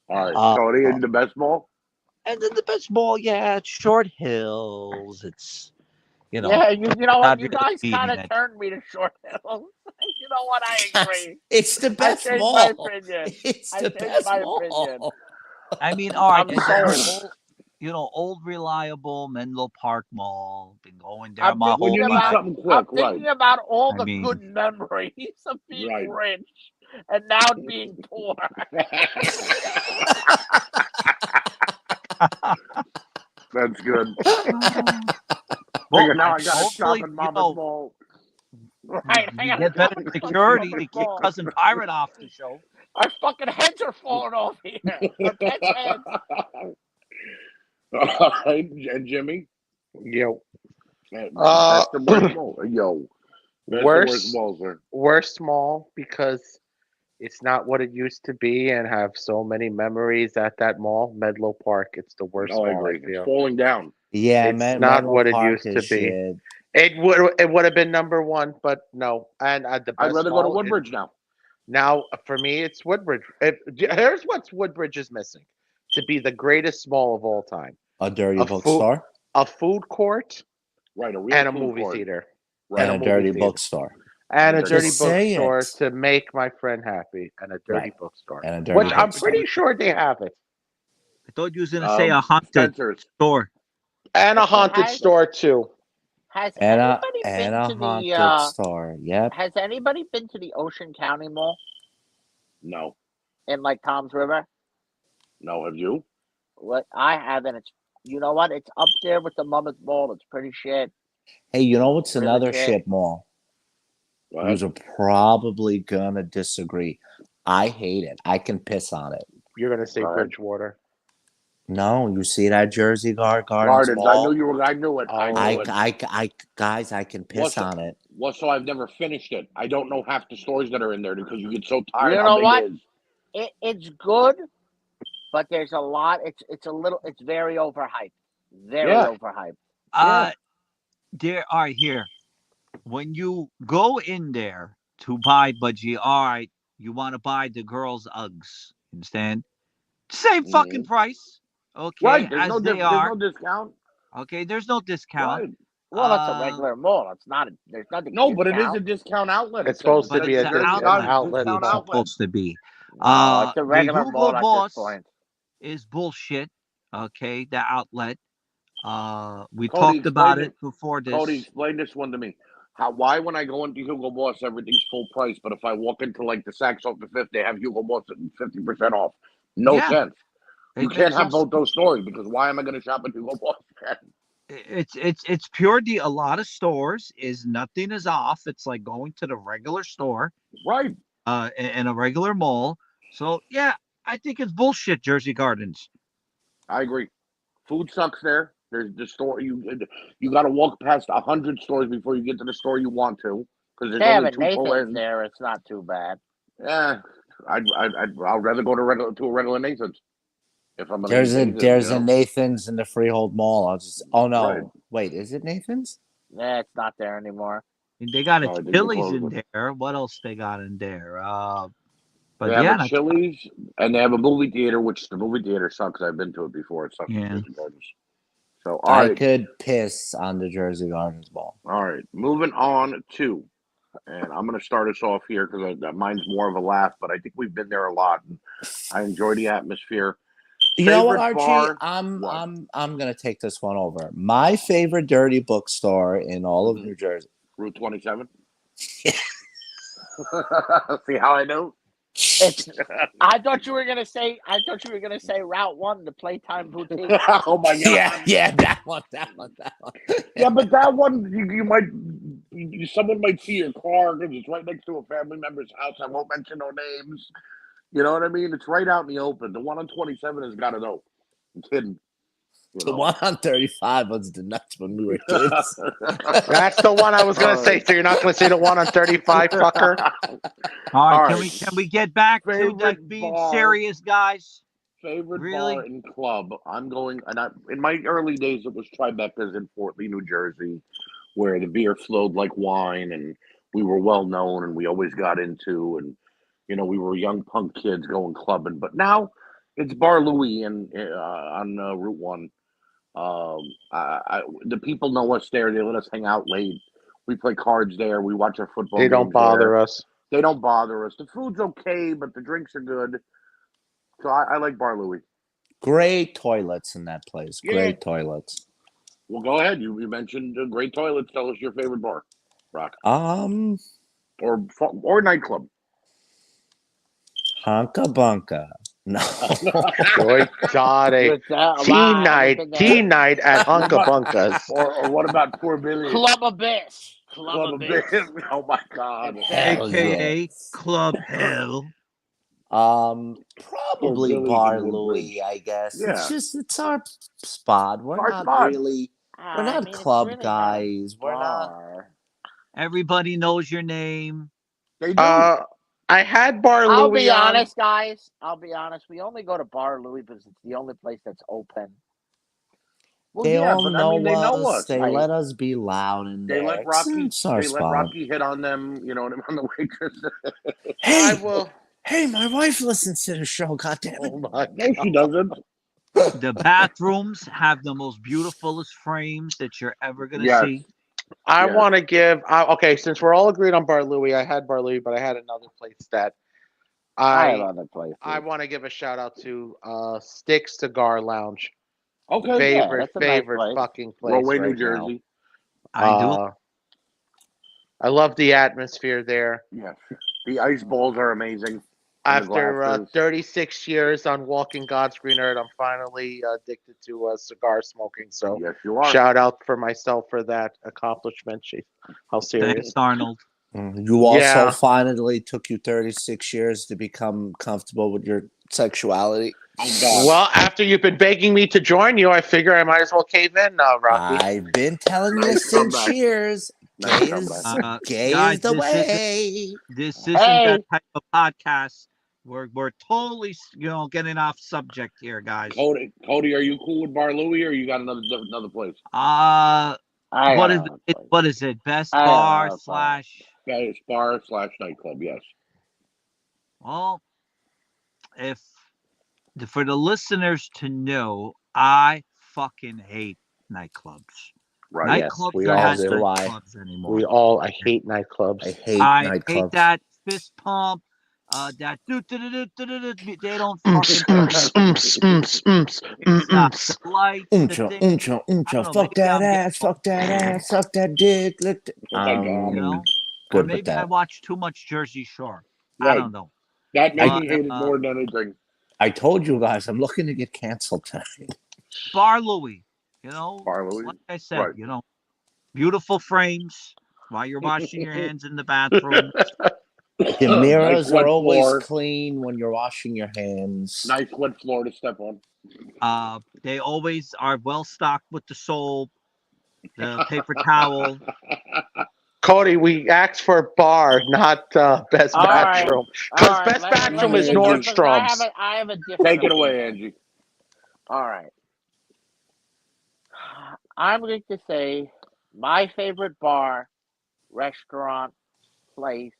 All right, Uh, Cody, in the best mall. And then the best ball, yeah, it's Short Hills. It's Yeah, you know what? not You really guys meaning kind of it. turned me to Short Hills. You know what? I agree. It's the I best changed mall. my opinion. It's I the changed best my mall. opinion. I mean, all right, I'm and then sold. old reliable Menlo Park Mall. Been going there I'm my When whole you need life. something I'm quick, right? thinking about all I the mean- good memories of being Right. rich and now being poor. That's good. Well, Now I got to shop hopefully, in you Mama's know, Mall. Right? I you gotta get go better to the security to Mama's kick Mall. Cousin Pirate off the show. Our fucking heads are falling off here. The pets' heads. All right, and Jimmy. Yo, That's Uh, the worst mall. Yo, that's the worst worst mall, sir. worst mall because it's not what it used to be, and have so many memories at that mall. Menlo Park. It's the worst Oh, I mall. I agree. It's feel falling down. Yeah, It's man. not Menlo what it Park used to is be. shit. it would have been number one, but no. And the I'd best rather go to mall is- Woodbridge now. now for me, it's Woodbridge. Here's what Woodbridge is missing to be the greatest mall of all time: A dirty A bookstore a food court Right, a real and a food movie court. theater. Right. and a movie dirty theater. bookstore. And a Just dirty say bookstore it. to make my friend happy, and a dirty Right. bookstore, And a dirty which I'm bookstore. pretty sure they have it, I thought you was gonna say a haunted Spencer's. store. and a haunted Has- store too. Has And anybody been a to haunted the? store. Yep. Has anybody been to the Ocean County Mall No, in like Tom's River? no. Have you? What I haven't. It's you know what? It's up there with the Mama's Mall. It's pretty shit. Hey, you know what's Really another shit. shit mall? Go You ahead. are probably gonna disagree. I hate it. I can piss on it. You're gonna say Go ahead. Bridgewater. No, you see that Jersey Gardens Gardens. mall? I knew you were. I knew it. I Oh. knew it. Guys, I can piss What's on it. Well, so I've never finished it. I don't know half the stores that are in there because you get so tired. You how know big what? it is. It's good, but there's a lot. It's a little. It's very overhyped. Very Yeah. overhyped. There are here. When you go in there to buy budgie, all right, you want to buy the girls' Uggs. Understand? Same fucking price. Okay, Right. There's as no, they there's are. no discount. Okay, there's no discount. Right. Well, that's a Uh, regular mall. It's not. There's nothing. No, but it is discount. a discount outlet. It's It supposed says to be it's a it's an Jersey outlet. outlet. Discount It's mall. outlet. supposed to be. No, it's a The regular Hugo mall at Boss this point. is bullshit. Okay, the outlet. We Cody, talked about explain it before this. Cody, explain this one to me. Why when I go into Hugo Boss, everything's full price, but if I walk into like the Saks off the Fifth, they have Hugo Boss at 50% off. No Yeah. sense. You It can't makes have no both those stores because why am I going to shop at Hugo Boss? it's pure a lot of stores is nothing is off. It's like going to the regular store Right. in a regular mall. So yeah, I think it's bullshit, Jersey Gardens. I agree. Food sucks there. There's the store you got to walk past 100 stores before you get to the store you want to because there's They have only a two pull Nathan's ins. there. It's not too bad. Yeah, I'd rather go to a regular Nathan's if I'm gonna There's eat a Nathan's, there's you a know? Nathan's in the Freehold Mall. Oh no. Right. Wait, is it Nathan's? Yeah, it's not there anymore. And they got No, I a think they Chili's closed in it. there. What else they got in there? But They yeah, have a that's- Chili's and they have a movie theater, which the movie theater sucks. I've been to it before. It sucks. in Yeah. Jersey Gardens. So all I right, could piss on the Jersey Gardens Mall. all right. Moving on to, and I'm gonna start us off here because mine's more of a laugh, but I think we've been there a lot, and I enjoy the atmosphere. You know what, Favorite Archie? bar? What? I'm gonna take this one over. My favorite dirty bookstore in all of Mhm. New Jersey. Route 27. See how I know? It's. I thought you were gonna say. Route 1, the Playtime Boutique. Oh my god. Yeah, that one. Yeah, but that one, you might, someone might see your car because it's right next to a family member's house. I won't mention no names. You know what I mean? It's right out in the open. The one on 27 has got to know. It's hidden. You The know. one on 35 was the nuts when we were kids. That's the one I was gonna say. So you're not gonna say the one on 35, fucker. All right, All can right. we get back to Favorite like being bar. serious, guys? Favorite Really? bar and club. I'm going, in my early days, it was Tribeca's in Fort Lee, New Jersey, where the beer flowed like wine, and we were well known, and we always got into, and we were young punk kids going clubbing. But now it's Bar Louie on Route 1. The people know us there. They let us hang out late. We play cards there. We watch our football. They don't games bother there. us. They don't bother us. The food's okay, but the drinks are good. So I like Bar Louie. Great toilets in that place. Yeah. Great toilets. Well, go ahead. You mentioned great toilets. Tell us your favorite bar, Rock, Um, or nightclub. Honka Bunka. No. Boy, Daddy. With that, Tea wow, night. look at Tea that. night at What Uncle about- Bunka's. or what about Poor Billy? Club Abyss. Club Abyss. Oh my God. Hell AKA Club Hell. Probably Billy's Bar in Woodbridge. Louie, I guess. Yeah. It's our spot. We're Our not spot. really we're I not mean, it's club really not a guys. We're not bar. Everybody knows your name. They do. I had Bar I'll Louie be on. honest, guys. I'll be honest. We only go to Bar Louie because it's the only place that's open. Well, they yeah, all but know, I mean, they know us. us. They right? let us be loud in They there. let Rocky. It's our They let spot. Rocky hit on them. On the waitress. I will. Hey, my wife listens to the show. God damn it! Oh my No, she doesn't. The bathrooms have the most beautifulest frames that you're ever gonna Yes. see. I Yes. want to give. Okay, since we're all agreed on Bar Louie, I had Bar Louie, but I had another place that I have I other places. want to give a shout out to. Sticks Cigar Lounge. Okay. Favorite that's a nice place. fucking place Rahway, right New Jersey. I do. I love the atmosphere there. Yes. The ice balls are amazing. And the After glasses. 36 years on Walking God's Green Earth, I'm finally addicted to cigar smoking. So Yes, you are. shout out for myself for that accomplishment. Jeez, how serious. Thanks, Arnold. You also Yeah. finally took you 36 years to become comfortable with your sexuality. Oh God. Well, after you've been begging me to join you, I figure I might as well cave in, Rocky. I've been telling you Nice since comeback. years. Nice Gay is, comeback. gay Guys, is the this way. This isn't Hey. that type of podcast. We're totally getting off subject here, guys. Cody, are you cool with Bar Louie, or you got another place? I What have is other it? places. What is it? Best I bar have slash. Yeah, it's bar/nightclub. Yes. Well, for the listeners to know, I fucking hate nightclubs. Right. Yes, Nightclubs we are all not do. nightclubs anymore. I hate nightclubs. I hate I hate nightclubs. that fist pump. That they don't Umps, fucking. umps, umps, umps, It's umps. the lights, Uncha, the thing. uncha, I uncha. don't know, Fuck maybe that I'm getting ass. Fuck that ass. Suck that dick. Lick the... Oh my God. You know, or good with maybe I that. watch too much Jersey Shore. I Right. don't know. That made But, me hate it more than anything. I told you guys, I'm looking to get canceled tonight. Bar Louie, Bar Louie. like I said, Right. Beautiful frames while you're washing your hands in the bathroom. The mirrors Nice wet are always floor. clean when you're washing your hands. Nice wet floor to step on. They always are well stocked with the soap, the paper towel. Cody, we asked for bar, not best All right. bathroom. All Because right, best let me- bathroom let is me- Nordstrom's. I have a different. Take it away, opinion. Angie. All right. I'm going to say my favorite bar, restaurant, place.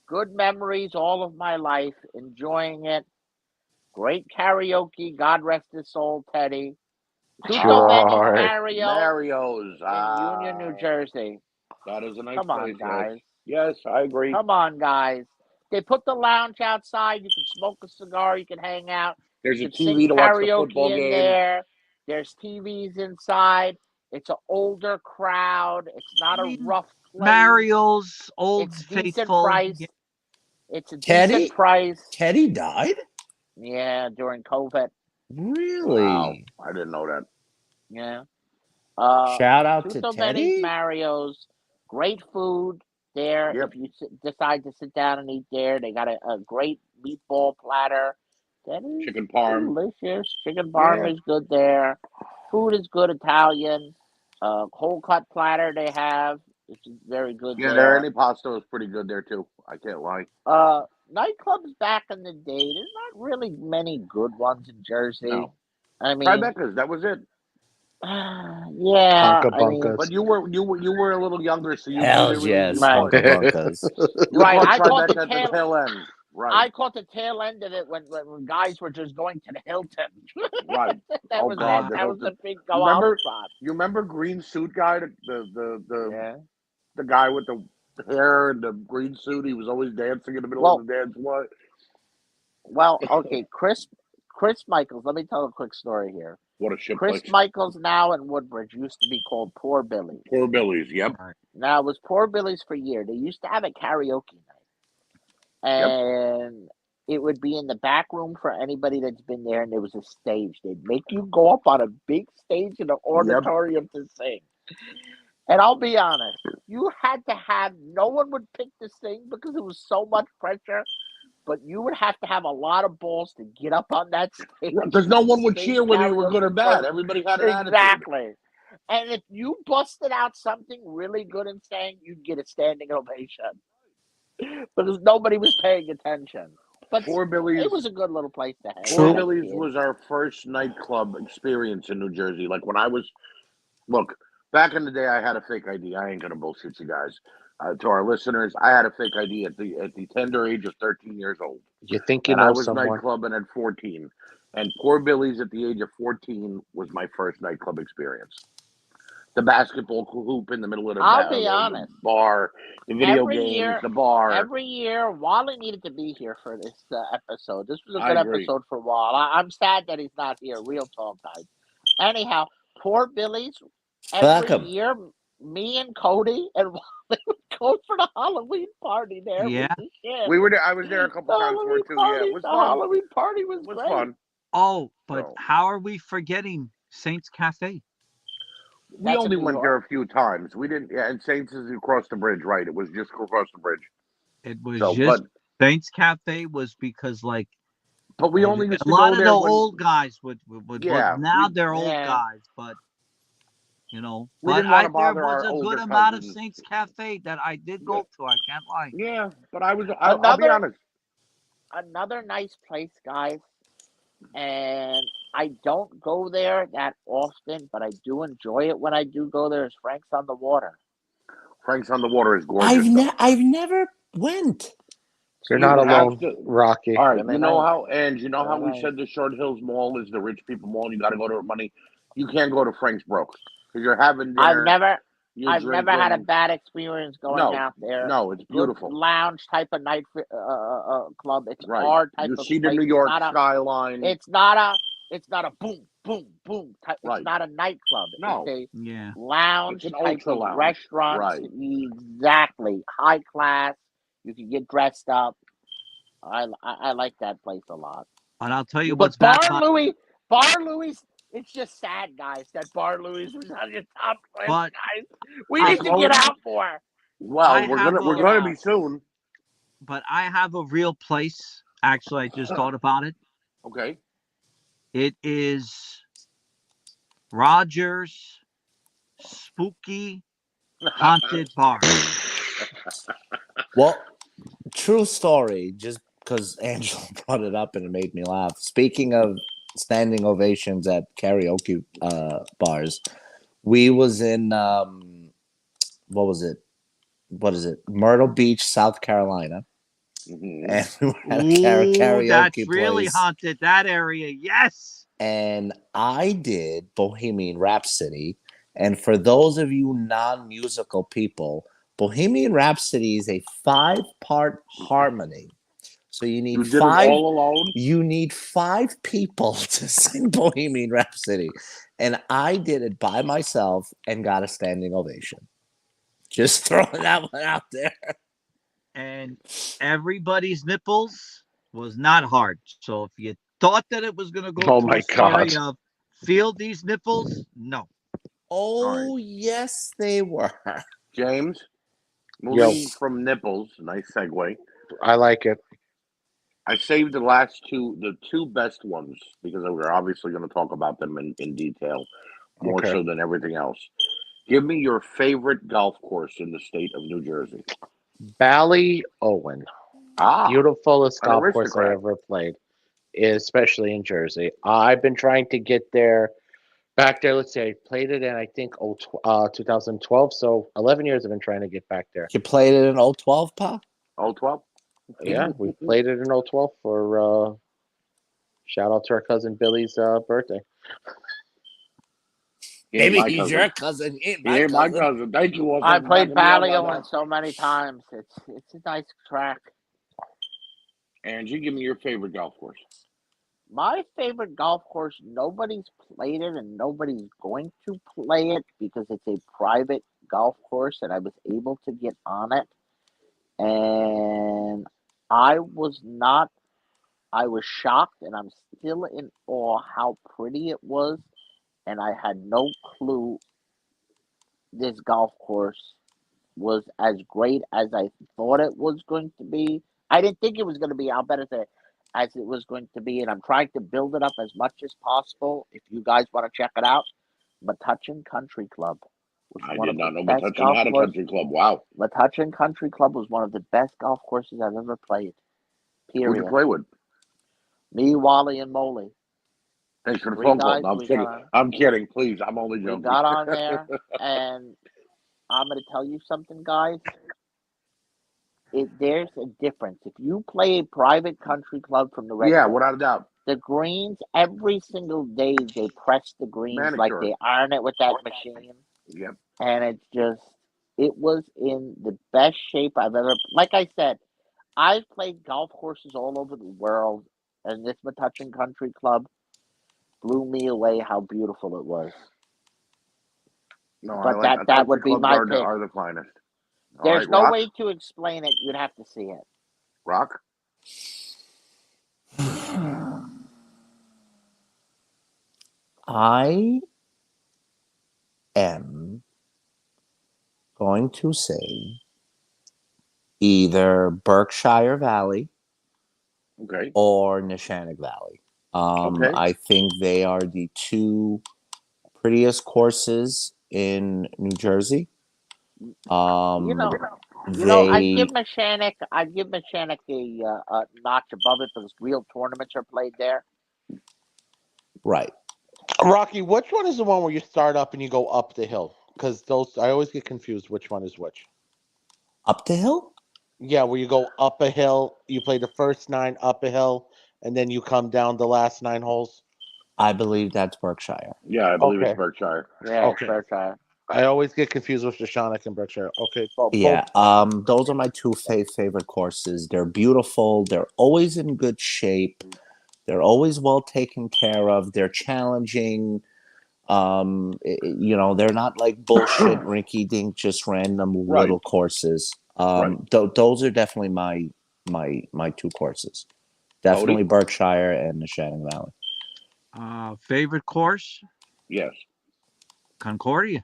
Good memories all of my life, enjoying it. Great karaoke. God rest his soul, Teddy. Tutto Bene Sure. Mario Mario's. in Union, New Jersey. That is a nice Come on, place. guys. Yes, I agree. Come on, guys. They put the lounge outside. You can smoke a cigar. You can hang out. There's a You can sing TV to watch the karaoke football in game. there. There's TVs inside. It's an older crowd. It's not a rough place. Mario's Old It's decent Faithful. price. It's a Teddy? decent price. Teddy died? Yeah, during COVID. Really? Wow, I didn't know that. Yeah. Shout out to Tutto Betty's Teddy. Mario's. Great food there. Yep. If you decide to sit down and eat there, they got a great meatball platter. That is Chicken parm. delicious. Chicken parm Yeah. is good there. Food is good Italian. Whole cut platter they have, which is very good Yeah, there. their antipasto is pretty good there too. I can't lie. Nightclubs back in the day, there's not really many good ones in Jersey. No. I mean, Tribeca's, that was it. yeah, Conca I mean, Buncas. But you were a little younger, so you Hells didn't really yes, Right. Bunka Bunkas. You Right, caught I caught the Tribeca at tail- the tail end. Right. I caught the tail end of it when guys were just going to the Hilton. Right. that Oh, was God, it. the That was Hilton. the big go out Remember- spot. You remember green suit guy, the Yeah. the guy with the hair and the green suit? He was always dancing in the middle Well- of the dance. What? Well, okay, Chris Michaels. Let me tell a quick story here. What a shit Chris place. Michaels now in Woodbridge used to be called Poor Billy. Poor Billy's. Yep. Now it was Poor Billy's for years. They used to have a karaoke night, and it would be in the back room for anybody that's been there. And there was a stage. They'd make you go up on a big stage in an auditorium to sing. And I'll be honest, you had to have. No one would pick to sing because it was so much pressure. But you would have to have a lot of balls to get up on that stage. Because no one would Sing cheer whether you were good or karaoke bad. first. Everybody had an attitude. Exactly. And if you busted out something really good and sang, you'd get a standing ovation. Because nobody was paying attention. But Poor Billy's. it was a good little place to hang Poor out. Billy's was our first nightclub experience in New Jersey. Like when I was, look, back in the day, I had a fake ID. I ain't gonna bullshit you guys. To our listeners, I had a fake ID at the tender age of 13 years old. You think you And I know was someone? nightclubbing at 14. And Poor Billy's at the age of 14 was my first nightclub experience. The basketball hoop in the middle of the, I'll be the honest. bar, the video Every games, year- the bar. Every year, Wally needed to be here for this episode. This was a I good agree. episode for Wally. I'm sad that he's not here. Real talk, guys. Anyhow, Poor Billy's. Fuck Every 'em. year, me and Cody and Wally would go for the Halloween party there. with Yeah. the shit. We were there. I was there a The couple times for Halloween it too. party, Yeah, it was the fun. Halloween party was It was great. fun. Oh, but So- how are we forgetting Saints Cafe? We That's in only New went York. there a few times. We didn't. Yeah, and Saints is across the bridge, right? It was just across the bridge. It was So, just Saints Cafe was because like but we only used a to lot go of there the when, old guys would Yeah, well, now we- they're old Yeah. guys, but you know, We but didn't wanna there bother was our a good older amount of cousins. Saints Cafe that I did go to. I can't lie. Yeah, but I'll be Another- honest. Another nice place, guys. And I don't go there that often, but I do enjoy it when I do go there. Is Frank's on the Water. Frank's on the Water is gorgeous. though. I've never went. You're You not have alone, to- Rocky. All right, Really you know nice. how, and you know how Really we said the Short Hills Mall is the rich people mall. And you got to go to money. You can't go to Frank's broke because you're having dinner. I've never you're never had a drinking. bad experience going No, out there. No, it's Good beautiful. lounge type of night club. It's Right. our type You of see the place. New York It's not a, skyline. it's not a boom boom boom type. Right. It's not a nightclub. No. It's Yeah. a lounge It's an type ultra of lounge. restaurant. Right. Exactly. High class. You can get dressed up. I like that place a lot. And I'll tell you But what's bad. Bar Louie, it's just sad, guys, that Bar Louie was on your top list, But- guys. We I need to get out more. Well, I we're have gonna a- be soon. But I have a real place. Actually, I just thought about it. Okay. It is Rogers Spooky Haunted Bar. Well, true story, just because Angela brought it up and it made me laugh. Speaking of standing ovations at karaoke bars, we was in what is it? Myrtle Beach, South Carolina. Mhm. And we were at a Ooh, karaoke that's really place. haunted. That area, yes. And I did Bohemian Rhapsody. And for those of you non-musical people, Bohemian Rhapsody is a 5-part harmony. So you need You did five. it all alone. You need 5 people to sing Bohemian Rhapsody, and I did it by myself and got a standing ovation. Just throwing that one out there. and everybody's nipples was not hard. So if you thought that it was going to go Oh through my a story God. of feel these nipples, no. Oh, yes, they were. James, Yo, moving from nipples, nice segue. I like it. I saved the two best ones, because we're obviously going to talk about them in detail, more Okay. so than everything else. Give me your favorite golf course in the state of New Jersey. Bally Owen. Ah, Beautifulest an golf course I aristocrat. ever played, especially in Jersey. I've been trying to get there back there. Let's say I played it in, I think, 2012. So 11 years I've been trying to get back there. You played it in 012, Pa? Oh, 12? Yeah, we played it in 012 for shout out to our cousin Billy's birthday. He ain't Maybe my he's cousin. your cousin. He ain't He my ain't my cousin. cousin. Thank you, Walter. I for played backing me up on Ballyowen that. so many times. It's a nice track. Angie, give me your favorite golf course. My favorite golf course, nobody's played it and nobody's going to play it because it's a private golf course and I was able to get on it. And I was not, I was shocked and I'm still in awe how pretty it was. And I had no clue this golf course was as great as I thought it was going to be. I didn't think it was going to be, I'll bet it as it was going to be, and I'm trying to build it up as much as possible. If you guys want to check it out, Metuchen Country Club was I one did of not the know best Metuchen golf had a courses. country club. Wow. Metuchen Country Club was one of the best golf courses I've ever played. Who'd Period. you play with? Me, Wally, and Molly. Thanks for the Three phone call. guys. No, I'm We kidding. got I'm kidding. Please, I'm only we joking. got on there, and I'm going to tell you something, guys. There's a difference. If you play a private country club from the Red Yeah, Sox, without a doubt. the greens every single day they press the greens like Manicure. they iron it with that machine, Yep. and it was in the best shape I've ever. Like I said, I've played golf courses all over the world, and this Metuchen Country Club blew me away how beautiful it was. No, I But like that country would be clubs my are pick. are the finest. All There's right, no Rock. way to explain it. You'd have to see it. Rock. I am going to say either Berkshire Valley Okay. or Neshannock Valley. Okay. I think they are the two prettiest courses in New Jersey. You know, I'd give Neshannock a notch above it because real tournaments are played there. Right. Rocky, which one is the one where you start up and you go up the hill? Because those I always get confused which one is which. Up the hill? Yeah, where you go up a hill, you play the first 9 up a hill, and then you come down the last 9 holes. I believe that's Berkshire. Yeah, I believe Okay. it's Berkshire. Yeah, Okay. Berkshire. I always get confused with Shoshonic and Berkshire. Okay. Yeah, those are my two favorite courses. They're beautiful. They're always in good shape. They're always well taken care of. They're challenging. They're not like bullshit, rinky-dink, just random Right. little courses. Right. Those are definitely my two courses. Definitely Berkshire and the Shannon Valley. Favorite course? Yes. Concordia.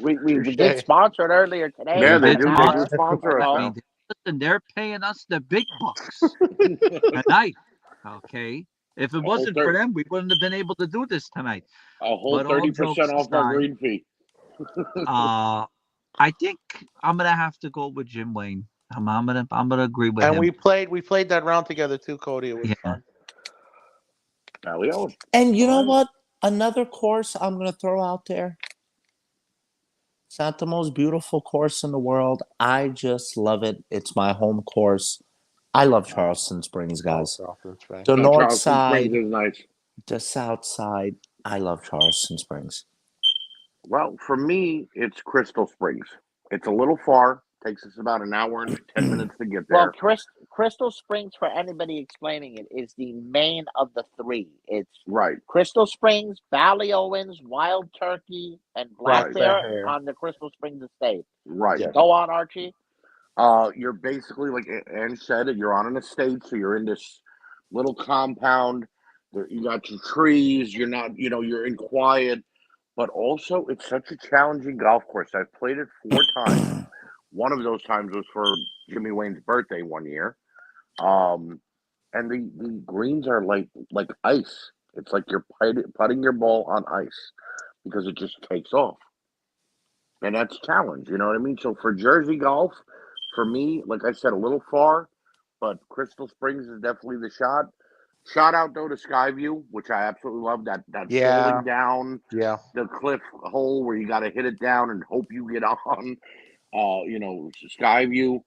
We did sponsor it earlier today. Yeah, they did do sponsor us I now. mean, listen, they're paying us the big bucks tonight. Okay. If it wasn't for them, we wouldn't have been able to do this tonight. A whole But all 30% jokes off our aside, green fee. I think I'm gonna have to go with Jim Wayne. I'm gonna agree with And him. we played that round together too, Cody. It was fun. Bally Owen. And you know what? Another course I'm going to throw out there. It's not the most beautiful course in the world. I just love it. It's my home course. I love Charleston Springs, guys. The north Charleston side, Springs is nice. the south side. I love Charleston Springs. Well, for me, it's Crystal Springs. It's a little far, Takes us about an hour and 10 minutes to get Well, there. Crystal Springs, for anybody explaining it, is the main of the three. It's Right. Crystal Springs, Valley Owens, Wild Turkey, and Black Right. Bear on the Crystal Springs estate. Right. Yeah. Go on, Archie. You're basically like Ange said, you're on an estate, so you're in this little compound. You got your trees. You're not, you're in quiet, but also it's such a challenging golf course. I've played it 4 times. One of those times was for Jimmy Wayne's birthday one year. And the greens are like ice. It's like you're putting your ball on ice because it just takes off. And that's a challenge, you know what I mean? So for Jersey golf, for me, like I said, a little far, but Crystal Springs is definitely the shot. Shout out though to Skyview, which I absolutely love. That Yeah. falling down Yeah. the cliff hole where you got to hit it down and hope you get on. Skyview.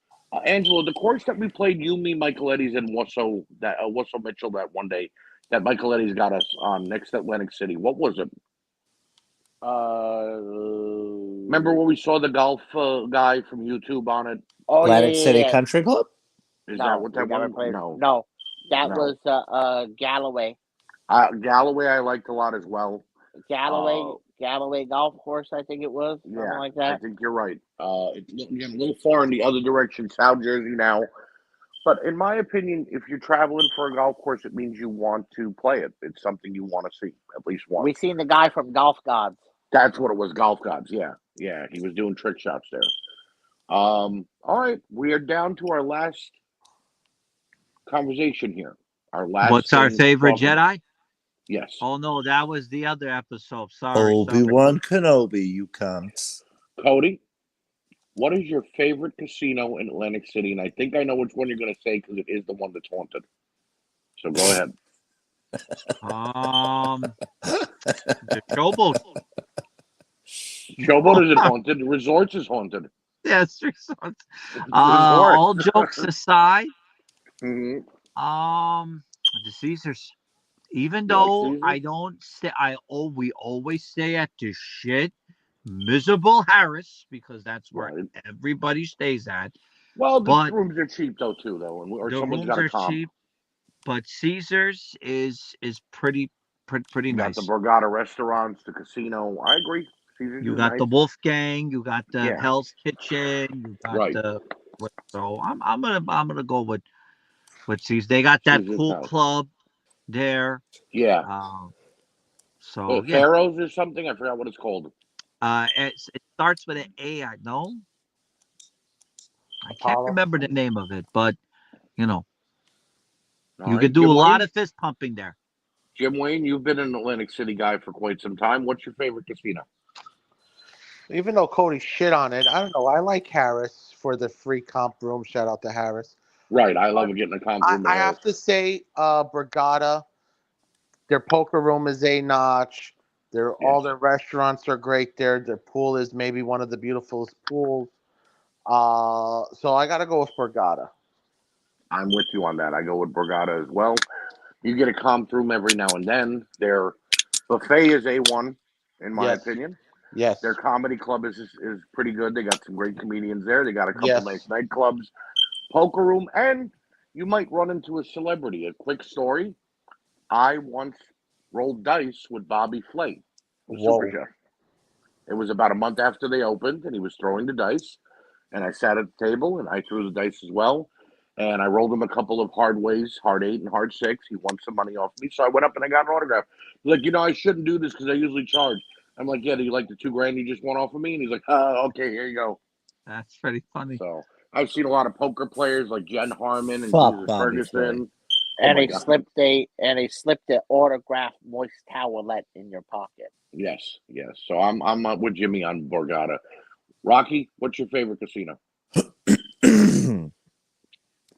Angela, the course that we played, you, me, Michaeletti's, and Wusso Mitchell that one day that Michaeletti's got us on next to Atlantic City. What was it? Remember when we saw the golf guy from YouTube on it? Oh Atlantic City yeah. Country Club. Is No, that what we that never one? played. No. No, that No. was Galloway. Galloway, I liked a lot as well. Galloway Golf Course, I think it was, something Yeah, like I that. think you're right. It's again a little far in the other direction, South Jersey now. But in my opinion, if you're traveling for a golf course, it means you want to play it. It's something you want to see at least once. We seen the guy from Golf Gods. That's what it was, Golf Gods. Yeah, he was doing trick shots there. All right, we are down to our last conversation here. Our last. What's our thing to favorite talk about. Jedi? Yes, Oh no, that was the other episode. Sorry. Obi-Wan Kenobi, you cunts. Cody. What is your favorite casino in Atlantic City? And I think I know which one you're going to say because it is the one that's haunted. So go ahead. The Showboat. Showboat isn't haunted. The Resorts is haunted. Yes, It's all jokes aside, hmm the Caesars. Even You like though Caesars? I don't stay, we always stay at the shit miserable Harris because that's where Right. everybody stays at. Well, the But rooms are cheap though too, though, or the someone's rooms got a are comp. cheap. But Caesars is pretty You got nice. the Borgata restaurants, the casino. I agree. Caesars You is got nice. the Wolfgang, you got the Yeah. Hell's Kitchen, you got Right. so I'm gonna go with Caesars. They got that Caesar's pool nice. club there. Yeah. So yeah. Pharaohs or something. I forgot what it's called. It starts with an A. I know. I can't Apollo. remember the name of it, but you All right, right, could do Jim a lot Wayne? of fist pumping there. Jim Wayne, you've been an Atlantic City guy for quite some time. What's your favorite casino? Even though Cody shit on it, I don't know. I like Harris for the free comp room. Shout out to Harris. Right. I love getting a comp room. I have to say, Borgata, their poker room is A-notch. All their restaurants are great there. Their pool is maybe one of the beautifulest pools. So I got to go with Borgata. I'm with you on that. I go with Borgata as well. You get a comp room every now and then. Their buffet is A1, in my Yes. opinion. Yes. Their comedy club is pretty good. They got some great comedians there. They got a couple Yes. nice nightclubs, poker room, and you might run into a celebrity. A quick story. I once rolled dice with Bobby Flay, the Whoa. Super Chef. It was about a month after they opened, and he was throwing the dice. And I sat at the table, and I threw the dice as well. And I rolled him a couple of hard 8 and hard 6. He won some money off me. So I went up and I got an autograph. He's like, I shouldn't do this because I usually charge. I'm like, yeah, do you like the $2,000 you just won off of me? And he's like, okay, here you go. That's pretty funny. So I've seen a lot of poker players like Jen Harmon and Fuck Jesus Bobby Ferguson. And my they God. slipped the autographed moist towelette in your pocket. Yes. So I'm with Jimmy on Borgata. Rocky, what's your favorite casino?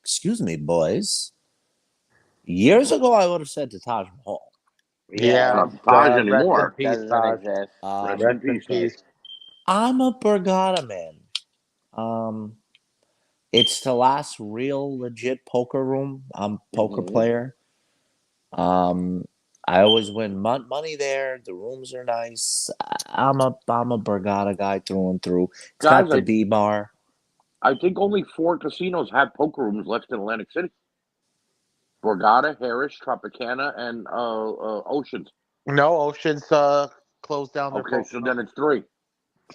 Excuse me, boys. Years ago, I would have said the Taj Mahal. Yeah. Not Taj Rest anymore. in peace, Doesn't Taj. exist. Rest Rest in in peace. peace. I'm a Borgata man. It's the last real legit poker room. I'm a poker Mhm. player. I always win money there. The rooms are nice. I'm a Borgata guy through and through. It's Guys, got the B bar. I think only 4 casinos have poker rooms left in Atlantic City. Borgata, Harris, Tropicana, and Oceans. No, Ocean's closed down their Okay, poker so room. then it's 3.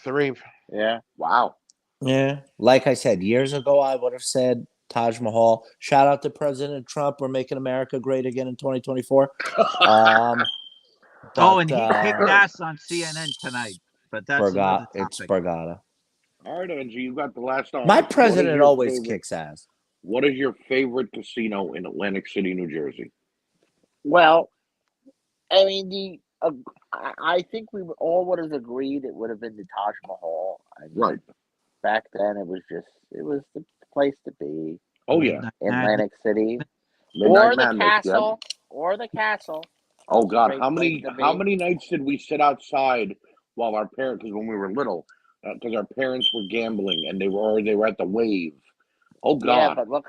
3. Yeah. Wow. Yeah. Like I said, years ago, I would have said Taj Mahal. Shout out to President Trump. We're making America great again in 2024. Oh, But, and he kicked ass on CNN tonight. But that's another it's topic. Borgata. All right, Angie, you got the last on. My president always kicks ass. What is your favorite casino in Atlantic City, New Jersey? Well, I mean, I think we all would have agreed it would have been the Taj Mahal. I mean, Right. back then, it was the place to be Oh, yeah. Midnight in Madness. Atlantic City, Midnight or the Madness, yep. castle, or the castle. Oh God, Great how place to how be. many nights did we sit outside while our parents, because when we were little, because our parents were gambling and they were at the Wave. Oh Yeah, God, but what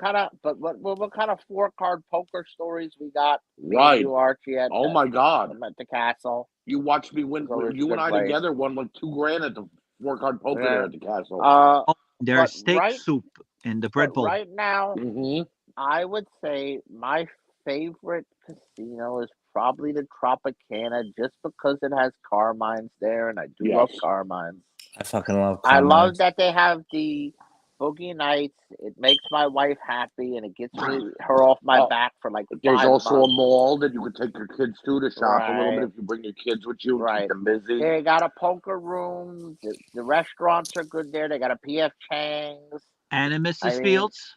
kind of 4-card poker stories we got? Me and right? you, Archie, at Oh my God, the castle. you watched me win. It's always a You good and I place. together won like $2,000 at the 4-card poker there Yeah. at the castle. Oh, there's But steak right- soup in the bread But bowl. right now, Mm-hmm. I would say my favorite casino is probably the Tropicana, just because it has Carmine's there, and I do love Yes. Carmine's. I fucking love I love Carmine's. that they have the Boogie Nights. It makes my wife happy, and it gets her off my Oh, back for like There's 5 also a months. mall that you could take your kids to shop a little bit Right. if you bring your kids with you and Right. keep them busy. They got a poker room. The restaurants are good there. They got a P.F. Chang's. And in Mrs. I mean, Fields.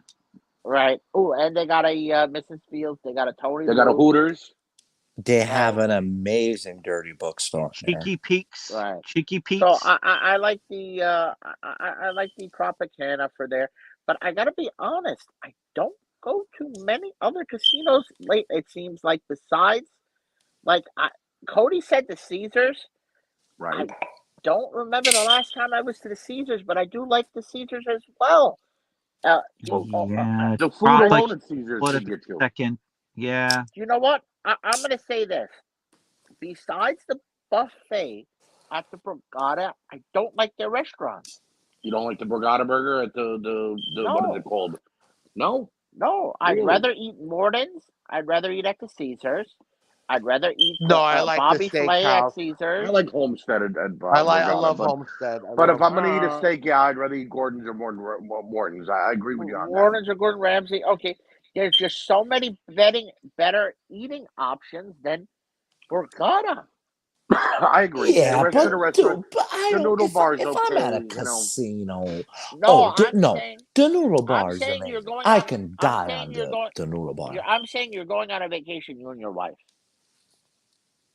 Right. Oh, and they got a Mrs. Fields. They got a Tony. They got a Lou. Hooters. They have an amazing dirty bookstore. there. Cheeky Peaks. Right. Cheeky Peaks. So I like the I like the Tropicana for there, but I gotta be honest, I don't go to many other casinos late. It seems like besides, like Cody said, the Caesars. Right. I don't remember the last time I was to the Caesars, but I do like the Caesars as well. yeah. The food Tropic alone at Caesars would can have get you. second. Yeah. You know what? I'm gonna say this. Besides the buffet at the Borgata, I don't like their restaurants. You don't like the Borgata burger at the what is No. it called? No. No, I'd Really? rather eat Morton's. I'd rather eat at the Caesars. I'd rather eat No, I like the Bobby Flay at steakhouse. Caesars. I like Homestead at I Borgata, love but, Homestead. But if I'm gonna eat a Uh, steak, yeah, I'd rather eat Gordon's or Morton's. I agree with you on that. Morton's or Gordon Ramsay. Okay, there's just so many better eating options than Borgata. I agree. Yeah, the rest of the but restaurant, dude, but I the don't. noodle If, bar's if I'm at a okay, you know. casino, No, I'm no, saying the noodle I'm bar is saying you're amazing. going I on. can I'm die saying on you're going. the noodle bar. I'm saying you're going on a vacation, you and your wife.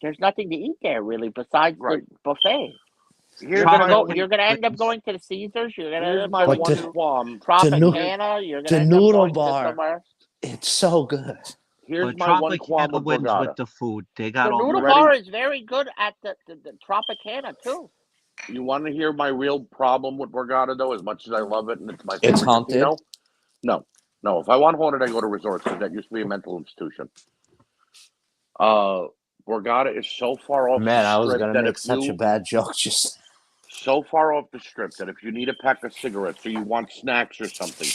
There's nothing to eat there really besides Right. the buffet. Here's Chocolate my You're gonna end up wings. going to the Caesars. You're gonna end here's up my going But one the- to qualm. Tropicana. You're the gonna end up noodle going to bar- somewhere else. It's so good. Here's But my one qualm Tropicana with wins Borgata. with the food. They got The all noodle the ready? bar is very good at the Tropicana too. You want to hear my real problem with Borgata though? As much as I love it and it's my It's favorite haunted? casino. No. If I want haunted, I go to resorts because that used to be a mental institution. Borgata is so far off. Man, the I was strip gonna that make if such you, a bad joke. Just so far off the strip that if you need a pack of cigarettes or you want snacks or something,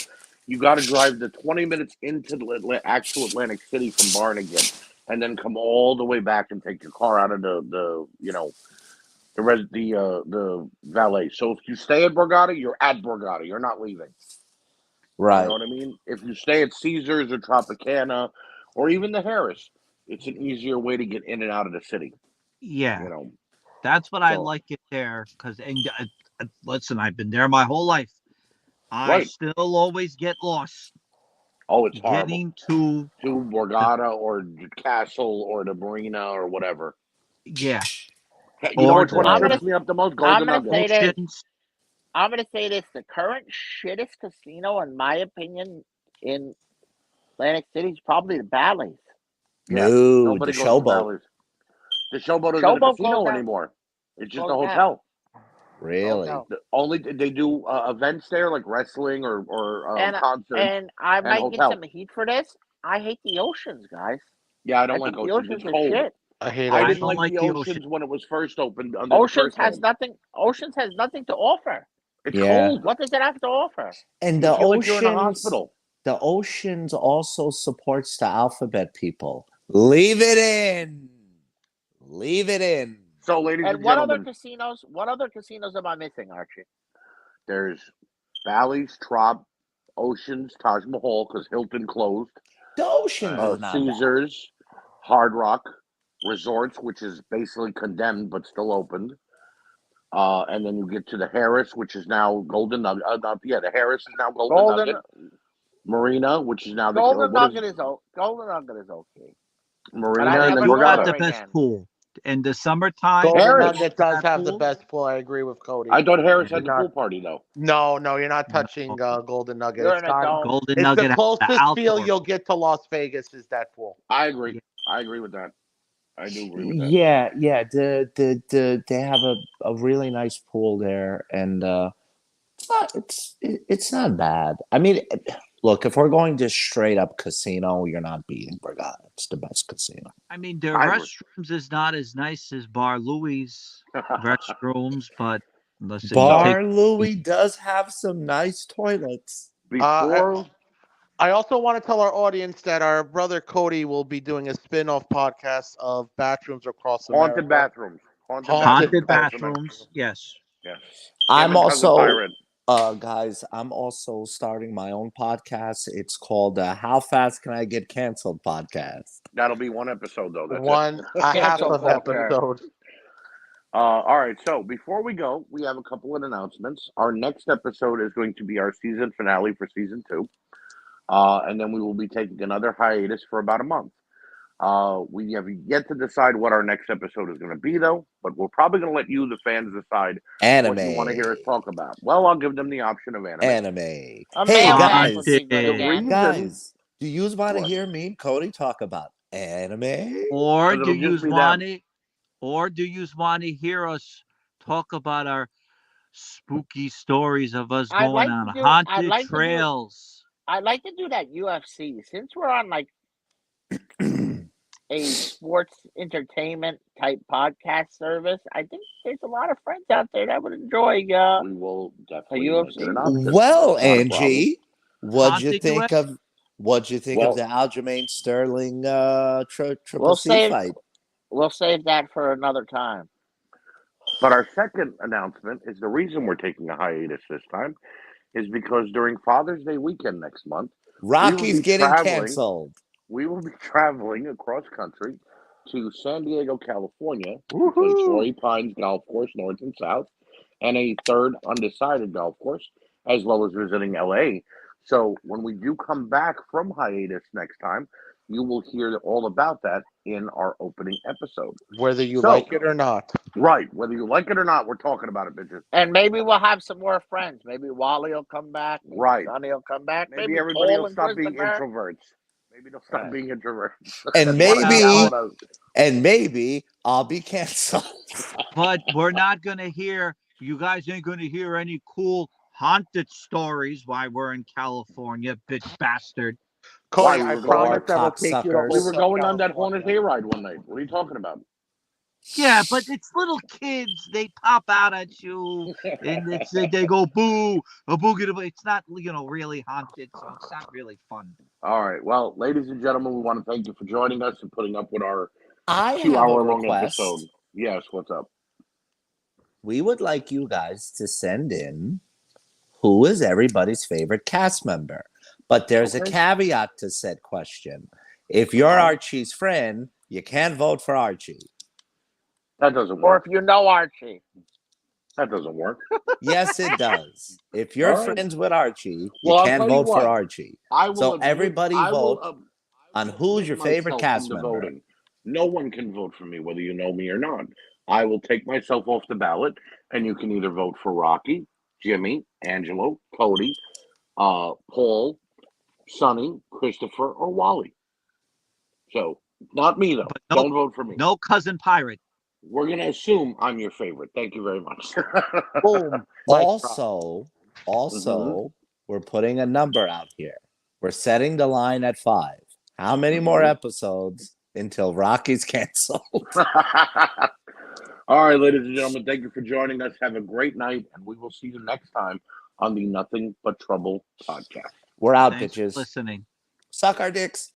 you got to drive the 20 minutes into the actual Atlantic City from Barnegat, and then come all the way back and take your car out of the valet. So if you stay at Borgata, you're at Borgata. You're not leaving. right. You know what I mean? If you stay at Caesars or Tropicana or even the Harris, it's an easier way to get in and out of the city. Yeah. You know. That's what I So- like it there. Because listen, I've been there my whole life. I Right. still always get lost Oh, it's horrible. getting to Borgata or the Castle or the Marina or whatever. yeah. You know Or which one I'm trips gonna- me up the most? I'm Golden gonna Nugget. say this. Oceans. I'm gonna say this: the current shittest casino, in my opinion, in Atlantic City is probably the Bally's. Yeah, No, Nobody the goes to showboat. Bally's. The Showboat isn't a Showboat casino closed down. anymore. It's just a Closed down. hotel. Really? no. Only they do events there like wrestling or And- concerts. And I and might hotel. get some heat for this. I hate the oceans, guys. Yeah, I I don't like think the Oceans. oceans It's are cold. shit. I hate I I didn't don't like like the the Oceans ocean. when it was first opened. Under the Oceans first has name. nothing. Oceans has nothing to offer. It's Yeah. cold. What does it have to offer? And You the feel like you're in a oceans, hospital. the oceans also supports the alphabet people. Leave it in. Leave it in. So, ladies And and what other gentlemen, casinos? What other casinos am I missing, Archie? there's Bally's, Trop, Oceans, Taj Mahal, because Hilton closed, The oceans is not bad. Caesars, Hard Rock, Resorts, which is basically condemned but still opened. And then you get to the Harris, which is now Golden Nugget. The Harris is now Golden Nugget. Marina, which is now the Golden what is Nugget is Golden Nugget is okay. Marina, I and never then Who's go got Borgata. the there best again. pool in the summertime? Golden Harris. Nugget does That have the pool? best pool. I agree with Cody. I thought Harris You're had the not- pool party though. No, you're not No. touching Golden Nugget. You're It's in a not. dome. Golden It's Nugget the has closest the feel outdoor. you'll get to Las Vegas is that pool. I agree. I agree with that. I do agree with that. Yeah. They have a really nice pool there, and it's not bad. I mean, look, if we're going to straight up casino, you're not beating Borgata. It's the best casino. I mean, their I agree. restrooms is not as nice as Bar Louie's restrooms, but listen, Bar Louie does have some nice toilets. Before I also want to tell our audience that our brother Cody will be doing a spin-off podcast of Bathrooms Across America. haunted bathrooms. haunted bathrooms. Yes. Yes. I'm Him and Cousin also, Pirate. guys, I'm also starting my own podcast. It's called How Fast Can I Get Canceled podcast. That'll be one episode though. That's it. A half Cancel of culture. episode. All right. So before we go, we have a couple of announcements. Our next episode is going to be our season finale for season 2. And then we will be taking another hiatus for about a month. We have yet to decide what our next episode is going to be, though. But we're probably going to let you, the fans, decide Anime. what you want to hear us talk about. Well, I'll give them the option of anime. Anime. A Hey, man guys. would be good The again. reason- Guys, do you want to What? hear me and Cody talk about anime? Or Because do it'll you just be want them. to, or do you want to hear us talk about our spooky stories of us I'd going like on to do- haunted I'd like to do- trails? I'd like to do that UFC since we're on like a sports entertainment type podcast service. I think there's a lot of friends out there that would enjoy. We will definitely UFC? make it an option. Well, Not a Angie, what'd you Haunted think of Well- the Aljamain Sterling Triple We'll C save- fight? We'll save that for another time. But our second announcement is the reason we're taking a hiatus this time is because during Father's Day weekend next month, Rocky's be getting traveling. canceled. we will be traveling across country to San Diego, California, to play Torrey Pines Golf Course, North and South, and a third undecided golf course, as well as visiting LA. So when we do come back from hiatus next time, you will hear all about that in our opening episode. Whether you So- like it or not. Right. Whether you like it or not, we're talking about it, bitches. And maybe we'll have some more friends. Maybe Wally will come back. Maybe Right. Sonny will come back. Maybe everybody Paul will and stop being Christopher. introverts. Maybe they'll stop Right. being introverts. And That's what maybe- I wanna- And maybe I'll be canceled. But we're not gonna hear. You guys ain't gonna hear any cool haunted stories while we're in California, bitch bastard. Cody, Why, I we were promise going I will take you to cocksuckers. We were Old going on that California. haunted hayride one night. What are you talking about? Yeah, but it's little kids. They pop out at you, and they go boo, a boogie. It's not really haunted, so it's not really fun. All right. Well, ladies and gentlemen, we want to thank you for joining us and putting up with our I have a 2-hour-long request. episode. Yes, what's up? We would like you guys to send in who is everybody's favorite cast member. But there's a Okay. caveat to said question. If you're Archie's friend, you can't vote for Archie. That doesn't Or work. if you know Archie. That doesn't work. Yes, it does. If you're All right. friends with Archie, you Well, I'll can't tell you vote what. for Archie. I will So admit- everybody I will, vote um, on who's your favorite myself cast from the member. voting. No one can vote for me, whether you know me or not. I will take myself off the ballot, and you can either vote for Rocky, Jimmy, Angelo, Cody, Paul, Sonny, Christopher, or Wally. So, not me, though. But no- Don't vote for me. No cousin pirate. We're going to assume I'm your favorite. Thank you very much. Boom. Also, Mm-hmm. we're putting a number out here. We're setting the line at 5. How many more Mm-hmm. episodes until Rocky's canceled? All right, ladies and gentlemen, thank you for joining us. Have a great night, and we will see you next time on the Nothing But Trouble podcast. We're out, Thanks for bitches. listening. Suck our dicks.